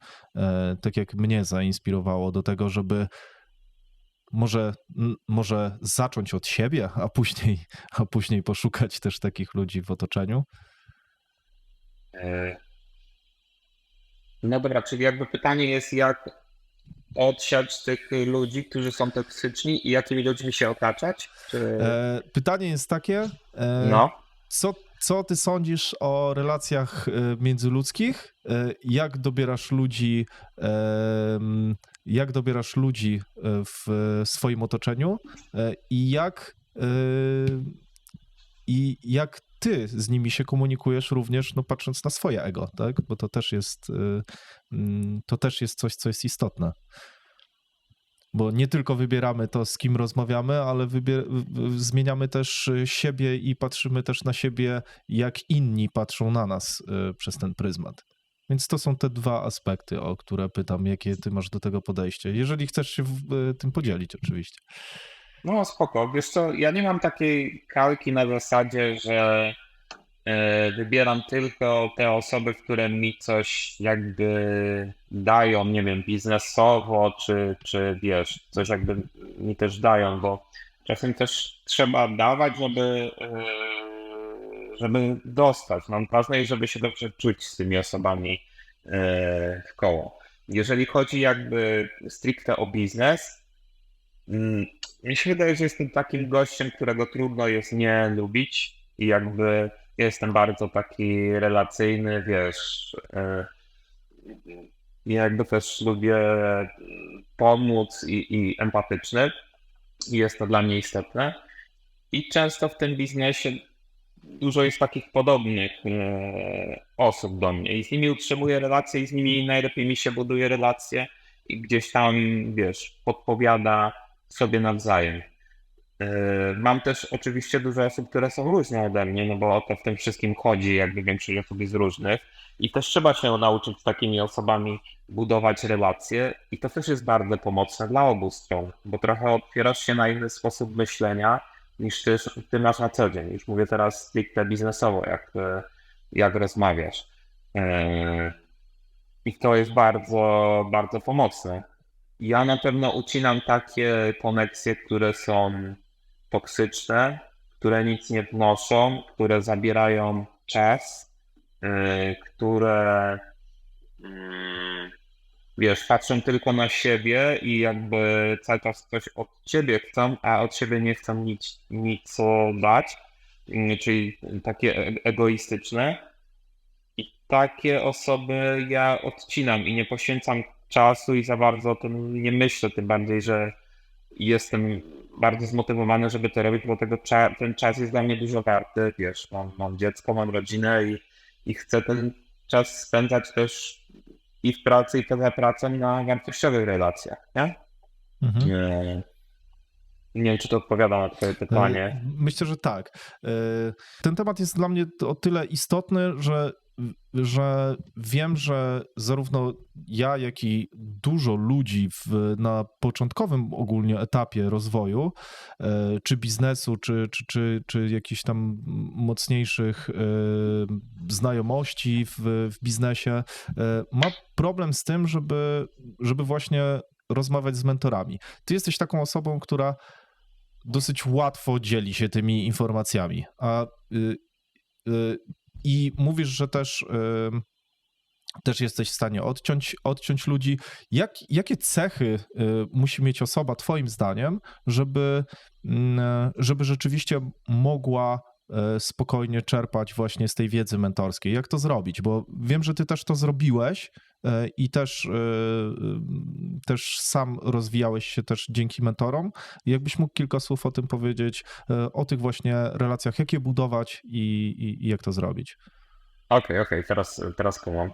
tak jak mnie zainspirowało do tego, żeby może zacząć od siebie, a później poszukać też takich ludzi w otoczeniu. No dobra, czyli jakby pytanie jest, jak odsiać tych ludzi, którzy są toksyczni i jakimi ludźmi się otaczać? Czy... Pytanie jest takie, No. co ty sądzisz o relacjach międzyludzkich? Jak dobierasz ludzi w swoim otoczeniu i jak ty z nimi się komunikujesz również, no patrząc na swoje ego, tak? Bo to też jest coś, co jest istotne. Bo nie tylko wybieramy to, z kim rozmawiamy, ale zmieniamy też siebie i patrzymy też na siebie, jak inni patrzą na nas przez ten pryzmat. Więc to są te 2 aspekty, o które pytam, jakie ty masz do tego podejście. Jeżeli chcesz się tym podzielić, oczywiście. No spoko, wiesz co, ja nie mam takiej kalki na zasadzie, że wybieram tylko te osoby, które mi coś jakby dają, nie wiem, biznesowo, czy wiesz, coś jakby mi też dają, bo czasem też trzeba dawać, żeby dostać. No, ważne jest, żeby się dobrze czuć z tymi osobami w koło. Jeżeli chodzi jakby stricte o biznes, mi się wydaje, że jestem takim gościem, którego trudno jest nie lubić i jakby jestem bardzo taki relacyjny, wiesz, jakby też lubię pomóc i empatyczny i jest to dla mnie istotne. I często w tym biznesie dużo jest takich podobnych osób do mnie i z nimi utrzymuję relacje i z nimi najlepiej mi się buduje relacje i gdzieś tam, wiesz, podpowiada sobie nawzajem. Mam też oczywiście dużo osób, które są różne ode mnie, no bo o to w tym wszystkim chodzi, jakby większość osób jest różnych i też trzeba się nauczyć z takimi osobami budować relacje i to też jest bardzo pomocne dla obu stron, bo trochę otwierasz się na inny sposób myślenia niż ty masz na co dzień. Już mówię teraz stricte biznesowo, jak rozmawiasz. I to jest bardzo, bardzo pomocne. Ja na pewno ucinam takie koneksje, które są toksyczne, które nic nie wnoszą, które zabierają czas, które wiesz, patrzą tylko na siebie i jakby cały czas coś od ciebie chcą, a od siebie nie chcą nic dać, czyli takie egoistyczne. I takie osoby ja odcinam i nie poświęcam czasu i za bardzo o tym nie myślę, tym bardziej, że jestem bardzo zmotywowany, żeby to robić, bo ten czas jest dla mnie dużo warty, wiesz, mam dziecko, mam rodzinę i chcę ten czas spędzać też i w pracy, i poza pracą na wartościowych relacjach, nie? Mhm. Nie wiem, czy to odpowiada na twoje pytanie. Myślę, że tak. Ten temat jest dla mnie o tyle istotny, że wiem, że zarówno ja, jak i dużo ludzi na początkowym ogólnie etapie rozwoju, czy biznesu, czy jakichś tam mocniejszych znajomości w biznesie, ma problem z tym, żeby właśnie rozmawiać z mentorami. Ty jesteś taką osobą, która dosyć łatwo dzieli się tymi informacjami. I mówisz, że też jesteś w stanie odciąć ludzi. Jakie cechy musi mieć osoba, twoim zdaniem, żeby rzeczywiście mogła spokojnie czerpać właśnie z tej wiedzy mentorskiej? Jak to zrobić? Bo wiem, że ty też to zrobiłeś i też sam rozwijałeś się też dzięki mentorom. Jakbyś mógł kilka słów o tym powiedzieć, o tych właśnie relacjach, jak je budować i jak to zrobić? Okej, teraz kumam.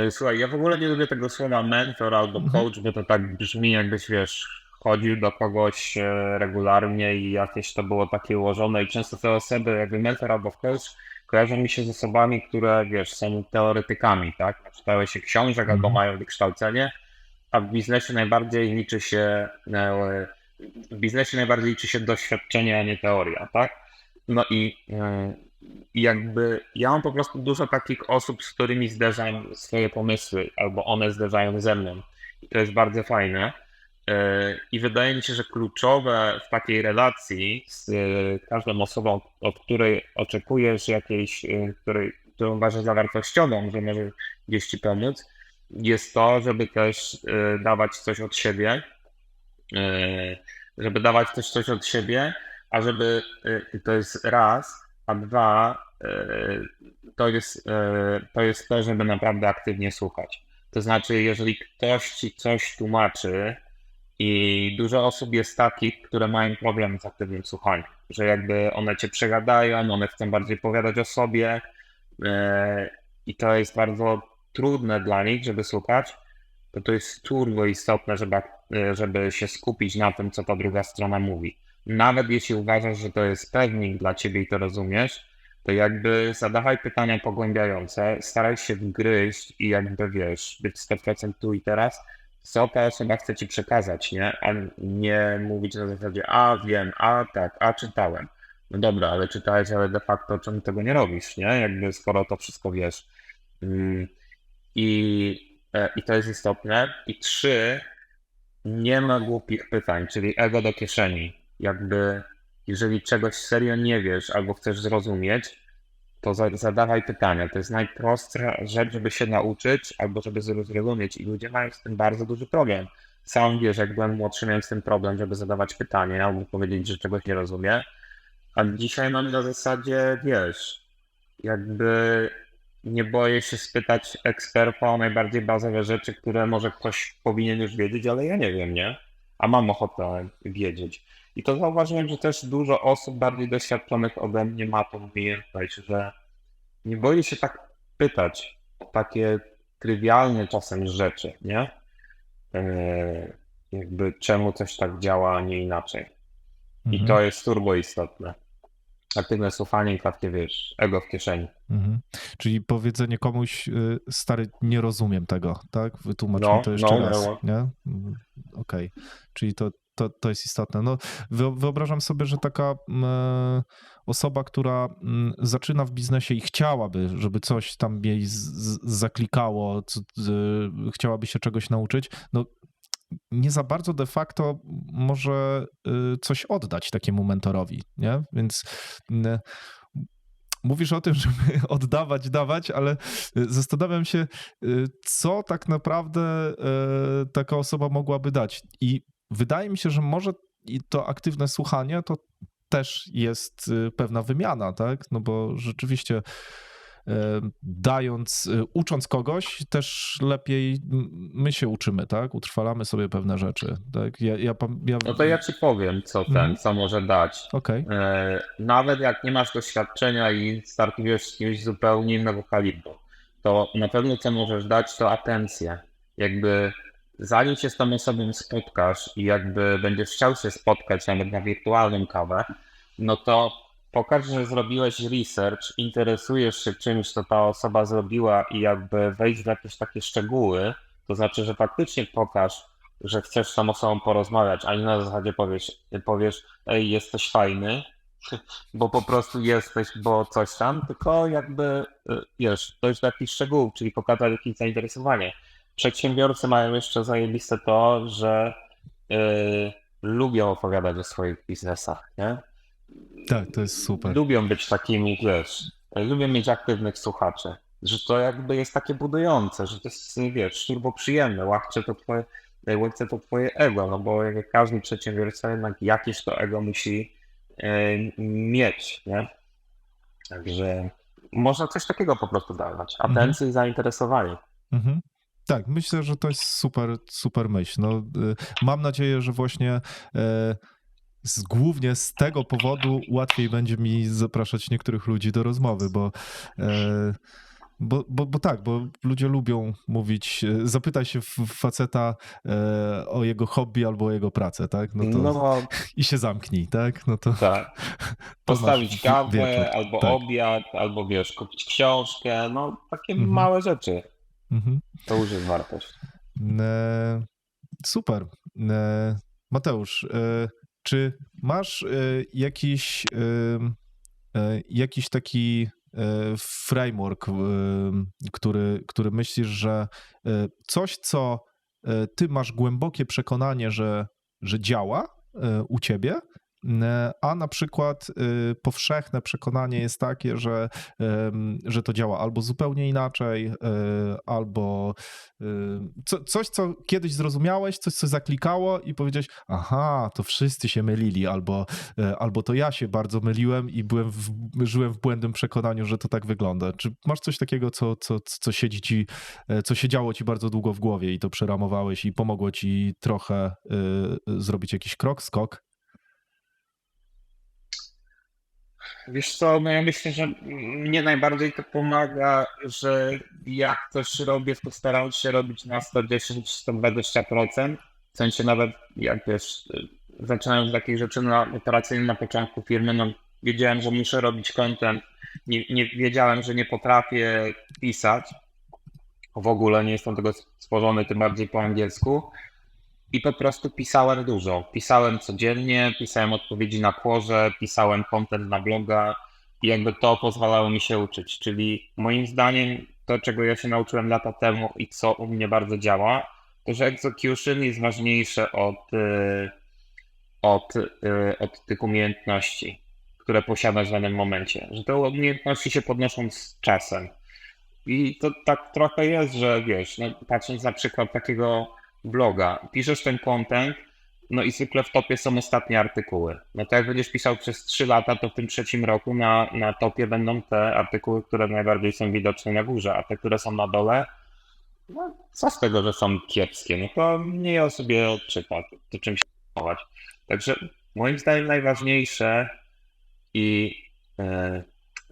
Słuchaj, ja w ogóle nie lubię tego słowa mentor albo coach, bo to tak brzmi, jakbyś, wiesz, chodził do kogoś regularnie i jakieś to było takie ułożone i często te osoby, jakby mentor albo coach, kojarzą mi się z osobami, które, wiesz, są teoretykami, tak? Naczytały się książek albo mają wykształcenie, a w biznesie najbardziej liczy się doświadczenie, a nie teoria, tak? No i jakby ja mam po prostu dużo takich osób, z którymi zderzam swoje pomysły, albo one zderzają ze mną. I to jest bardzo fajne. I wydaje mi się, że kluczowe w takiej relacji z każdą osobą, od której oczekujesz jakiejś, którą uważasz za wartościową, że może gdzieś ci pomóc, jest to, żeby też dawać coś od siebie, a żeby, to jest raz, a dwa, to jest to, żeby naprawdę aktywnie słuchać. To znaczy, jeżeli ktoś ci coś tłumaczy i dużo osób jest takich, które mają problem z aktywnym słuchaniem, że jakby one cię przegadają, one chcą bardziej opowiadać o sobie i to jest bardzo trudne dla nich, żeby słuchać, to jest turbo istotne, żeby się skupić na tym, co ta druga strona mówi. Nawet jeśli uważasz, że to jest pewnik dla ciebie i to rozumiesz, to jakby zadawaj pytania pogłębiające, staraj się wgryźć i jakby, wiesz, być 100% tu i teraz, co ta osoba chce ci przekazać, nie? A nie mówić na zasadzie, a wiem, a tak, a czytałem. No dobra, ale czytałeś, ale de facto czemu tego nie robisz, nie? Jakby skoro to wszystko wiesz. I to jest istotne. I 3, nie ma głupich pytań, czyli ego do kieszeni. Jakby, jeżeli czegoś serio nie wiesz albo chcesz zrozumieć, to zadawaj pytania. To jest najprostsza rzecz, żeby się nauczyć albo żeby zrozumieć. I ludzie mają z tym bardzo duży problem. Sam wiesz, jak byłem młodszy, miałem z tym problem, żeby zadawać pytania albo powiedzieć, że czegoś nie rozumiem. A dzisiaj mam na zasadzie, wiesz, jakby nie boję się spytać eksperta o najbardziej bazowe rzeczy, które może ktoś powinien już wiedzieć, ale ja nie wiem, nie? A mam ochotę wiedzieć. I to zauważyłem, że też dużo osób bardziej doświadczonych ode mnie ma tą umiejętność, że nie boi się tak pytać o takie trywialne czasem rzeczy, nie? Jakby czemu coś tak działa, a nie inaczej. I to jest turbo istotne. Aktywne słuchanie i takie, wiesz, ego w kieszeni. Czyli powiedzenie komuś, stary, nie rozumiem tego, tak? Wytłumacz mi to jeszcze raz, nie? Okej. Czyli to jest istotne. No, wyobrażam sobie, że taka osoba, która zaczyna w biznesie i chciałaby, żeby coś tam jej zaklikało, chciałaby się czegoś nauczyć, no nie za bardzo de facto może coś oddać takiemu mentorowi, nie? Więc mówisz o tym, żeby oddawać, dawać, ale zastanawiam się, co tak naprawdę taka osoba mogłaby dać. I wydaje mi się, że może to aktywne słuchanie to też jest pewna wymiana, tak? No bo rzeczywiście ucząc kogoś, też lepiej my się uczymy, tak? Utrwalamy sobie pewne rzeczy, tak? No to ja ci powiem, co może dać. Okay. Nawet jak nie masz doświadczenia i startujesz z kimś zupełnie innego kalibru, to na pewno co możesz dać, to atencję. Jakby zanim się z tą osobą spotkasz i jakby będziesz chciał się spotkać nawet na wirtualnym kawę, no to pokaż, że zrobiłeś research, interesujesz się czymś, co ta osoba zrobiła i jakby wejść w jakieś takie szczegóły, to znaczy, że faktycznie pokaż, że chcesz z tą osobą porozmawiać, a nie na zasadzie powiesz, ej, jesteś fajny, bo po prostu jesteś, bo coś tam, tylko jakby, wiesz, dojść do jakichś szczegółów, czyli pokazać jakieś zainteresowanie. Przedsiębiorcy mają jeszcze zajebiste to, że lubią opowiadać o swoich biznesach, nie? Tak, to jest super. Lubią być takimi, wiesz, lubią mieć aktywnych słuchaczy, że to jakby jest takie budujące, że to jest, wiesz, turbo przyjemne, łakcze to twoje ego, no bo jak każdy przedsiębiorca jednak jakieś to ego musi mieć, nie? Także można coś takiego po prostu dawać, atencję i zainteresowanie. Mhm. Tak, myślę, że to jest super myśl. No, mam nadzieję, że właśnie głównie z tego powodu łatwiej będzie mi zapraszać niektórych ludzi do rozmowy, bo tak, bo ludzie lubią mówić, zapytaj się faceta o jego hobby albo o jego pracę, tak? No to No i się zamknij, tak? No to, tak, to masz postawić kawę, wieczór. albo Tak. obiad, albo wiesz, kupić książkę, no takie Mhm. małe rzeczy, Mhm. to już jest wartość. Super. Mateusz, czy masz jakiś taki framework, który myślisz, że coś, co ty masz głębokie przekonanie, że działa u ciebie, a na przykład powszechne przekonanie jest takie, że to działa albo zupełnie inaczej, albo coś, co kiedyś zrozumiałeś, coś, co zaklikało i powiedziałeś, aha, to wszyscy się mylili, albo to ja się bardzo myliłem i żyłem w błędnym przekonaniu, że to tak wygląda. Czy masz coś takiego, co siedzi ci, co siedziało ci bardzo długo w głowie i to przeramowałeś i pomogło ci trochę zrobić jakiś skok? Wiesz co, no ja myślę, że mnie najbardziej to pomaga, że jak coś robię, to staram się robić na 110-120%. W sensie nawet jak wiesz, zaczynając z takich rzeczy operacyjnych na początku firmy, no wiedziałem, że muszę robić content, nie wiedziałem, że nie potrafię pisać. W ogóle nie jestem tego stworzony, tym bardziej po angielsku. I po prostu pisałem dużo. Pisałem codziennie, pisałem odpowiedzi na quorze, pisałem content na bloga i jakby to pozwalało mi się uczyć. Czyli moim zdaniem to, czego ja się nauczyłem lata temu i co u mnie bardzo działa, to że execution jest ważniejsze od tych umiejętności, które posiadasz w danym momencie. Że te umiejętności się podnoszą z czasem. I to tak trochę jest, że wiesz, no, patrząc na przykład takiego bloga, piszesz ten content, no i zwykle w topie są ostatnie artykuły. No to jak będziesz pisał przez 3 lata, to w tym 3. roku na topie będą te artykuły, które najbardziej są widoczne na górze, a te, które są na dole, no co z tego, że są kiepskie, no to mniej osób je odczyta, to czym się zajmować. Także moim zdaniem najważniejsze i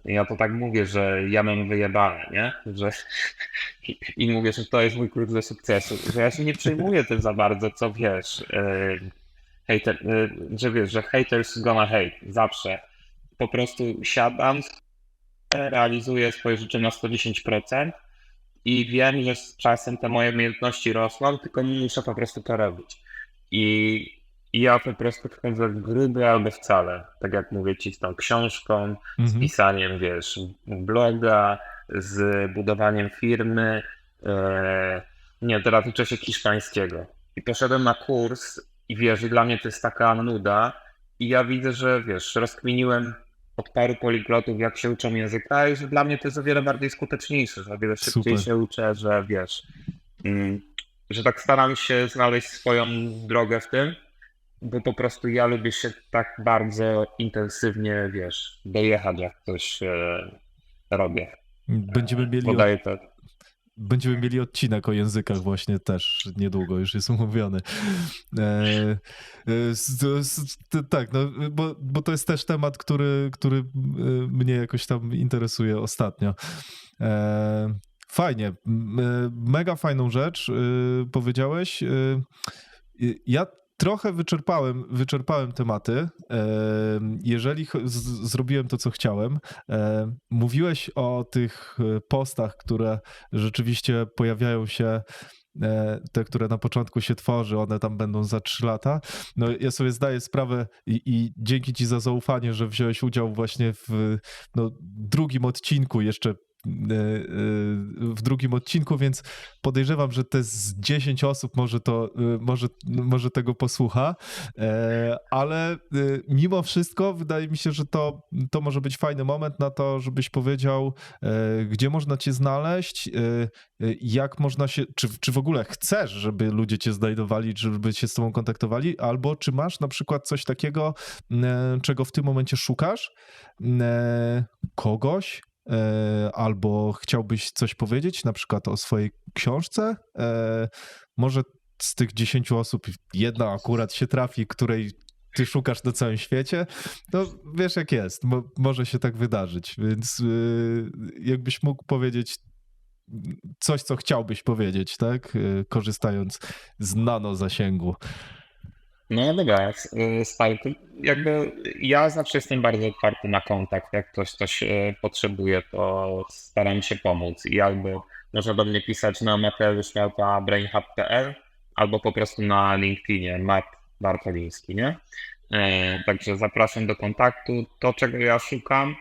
ja to tak mówię, że ja mam wyjebane, nie? I mówię, że to jest mój klucz do sukcesu, że ja się nie przejmuję tym za bardzo, co wiesz, że wiesz, że haters gonna hate, zawsze. Po prostu siadam, realizuję swoje rzeczy na 110% i wiem, że z czasem te moje umiejętności rosną, tylko nie muszę po prostu to robić. I ja po prostu wchodzę w gruby albo wcale, tak jak mówię ci, z tą książką, z pisaniem, wiesz, bloga, z budowaniem firmy. Nie, teraz uczę się hiszpańskiego. I poszedłem na kurs i wiesz, i dla mnie to jest taka nuda. I ja widzę, że wiesz, rozkminiłem od paru poliglotów, jak się uczą języka i że dla mnie to jest o wiele bardziej skuteczniejsze, że o wiele szybciej się uczę, że wiesz, że tak staram się znaleźć swoją drogę w tym, bo po prostu ja lubię się tak bardzo intensywnie, wiesz, dojechać, jak coś robię. Będziemy mieli odcinek o językach właśnie też niedługo, już jest umówiony. Tak, no, bo to jest też temat, który mnie jakoś tam interesuje ostatnio. Fajnie. Mega fajną rzecz powiedziałeś. Ja trochę wyczerpałem tematy. Jeżeli zrobiłem to, co chciałem, mówiłeś o tych postach, które rzeczywiście pojawiają się, te, które na początku się tworzy, one tam będą za 3 lata. No ja sobie zdaję sprawę i dzięki ci za zaufanie, że wziąłeś udział właśnie w drugim odcinku jeszcze, w drugim odcinku, więc podejrzewam, że te z 10 osób może tego posłucha, ale mimo wszystko wydaje mi się, że to może być fajny moment na to, żebyś powiedział, gdzie można cię znaleźć, jak można się, czy w ogóle chcesz, żeby ludzie cię znajdowali, żeby się z tobą kontaktowali, albo czy masz na przykład coś takiego, czego w tym momencie szukasz, kogoś, albo chciałbyś coś powiedzieć, na przykład o swojej książce? Może z tych 10 osób jedna akurat się trafi, której ty szukasz na całym świecie? No wiesz jak jest, może się tak wydarzyć, więc jakbyś mógł powiedzieć coś, co chciałbyś powiedzieć, tak? Korzystając z nano zasięgu. No dobra, Spike, jakby ja zawsze jestem bardzo otwarty na kontakt. Jak ktoś coś potrzebuje, to staram się pomóc. I jakby można do mnie pisać na mateusz@brainhub.pl albo po prostu na LinkedInie Matt Bartoliński, nie? Także zapraszam do kontaktu. To, czego ja szukam,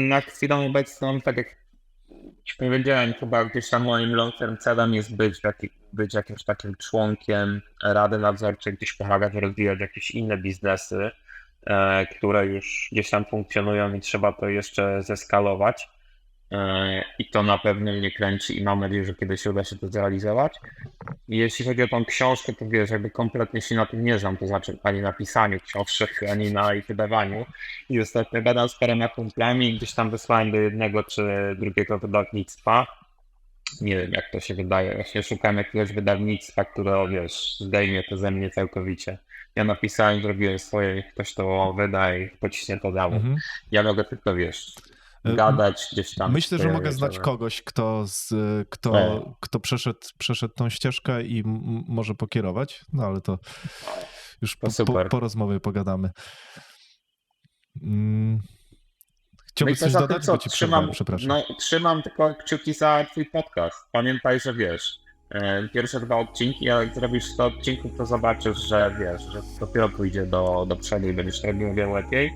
na chwilę obecną, tak jak ci powiedziałem, chyba gdzieś tam moim long-term celem jest być jakimś takim członkiem rady nadzorczej, gdzieś pomagać rozwijać jakieś inne biznesy, które już gdzieś tam funkcjonują i trzeba to jeszcze zeskalować. I to na pewno mnie kręci i mam nadzieję, że kiedyś uda się to zrealizować. I jeśli chodzi o tą książkę, to wiesz, jakby kompletnie się na tym nie znam, to znaczy ani na pisaniu książek, ani na ich wydawaniu. I ostatnio gadam z paroma kumplami i gdzieś tam wysłałem do jednego czy drugiego wydawnictwa. Nie wiem, jak to się wydaje. Właśnie szukam jakiegoś wydawnictwa, które, wiesz, zdejmie to ze mnie całkowicie. Ja napisałem, zrobiłem swoje, ktoś to wyda i pociśnie to dalej. Mhm. Ja mogę tylko, wiesz, gadać gdzieś tam. Myślę, że mogę wiesz, znać ale- kogoś, kto przeszedł tą ścieżkę i może pokierować, no ale to już To super. po rozmowie pogadamy. No i Chciałbyś coś poza tym, dodać, co, bo ci przerwałem, przepraszam. trzymam tylko kciuki za twój podcast. Pamiętaj, że wiesz, pierwsze 2 odcinki, a jak zrobisz 100 odcinków, to zobaczysz, że wiesz, że dopiero pójdzie do przodu i będziesz robił o wiele lepiej.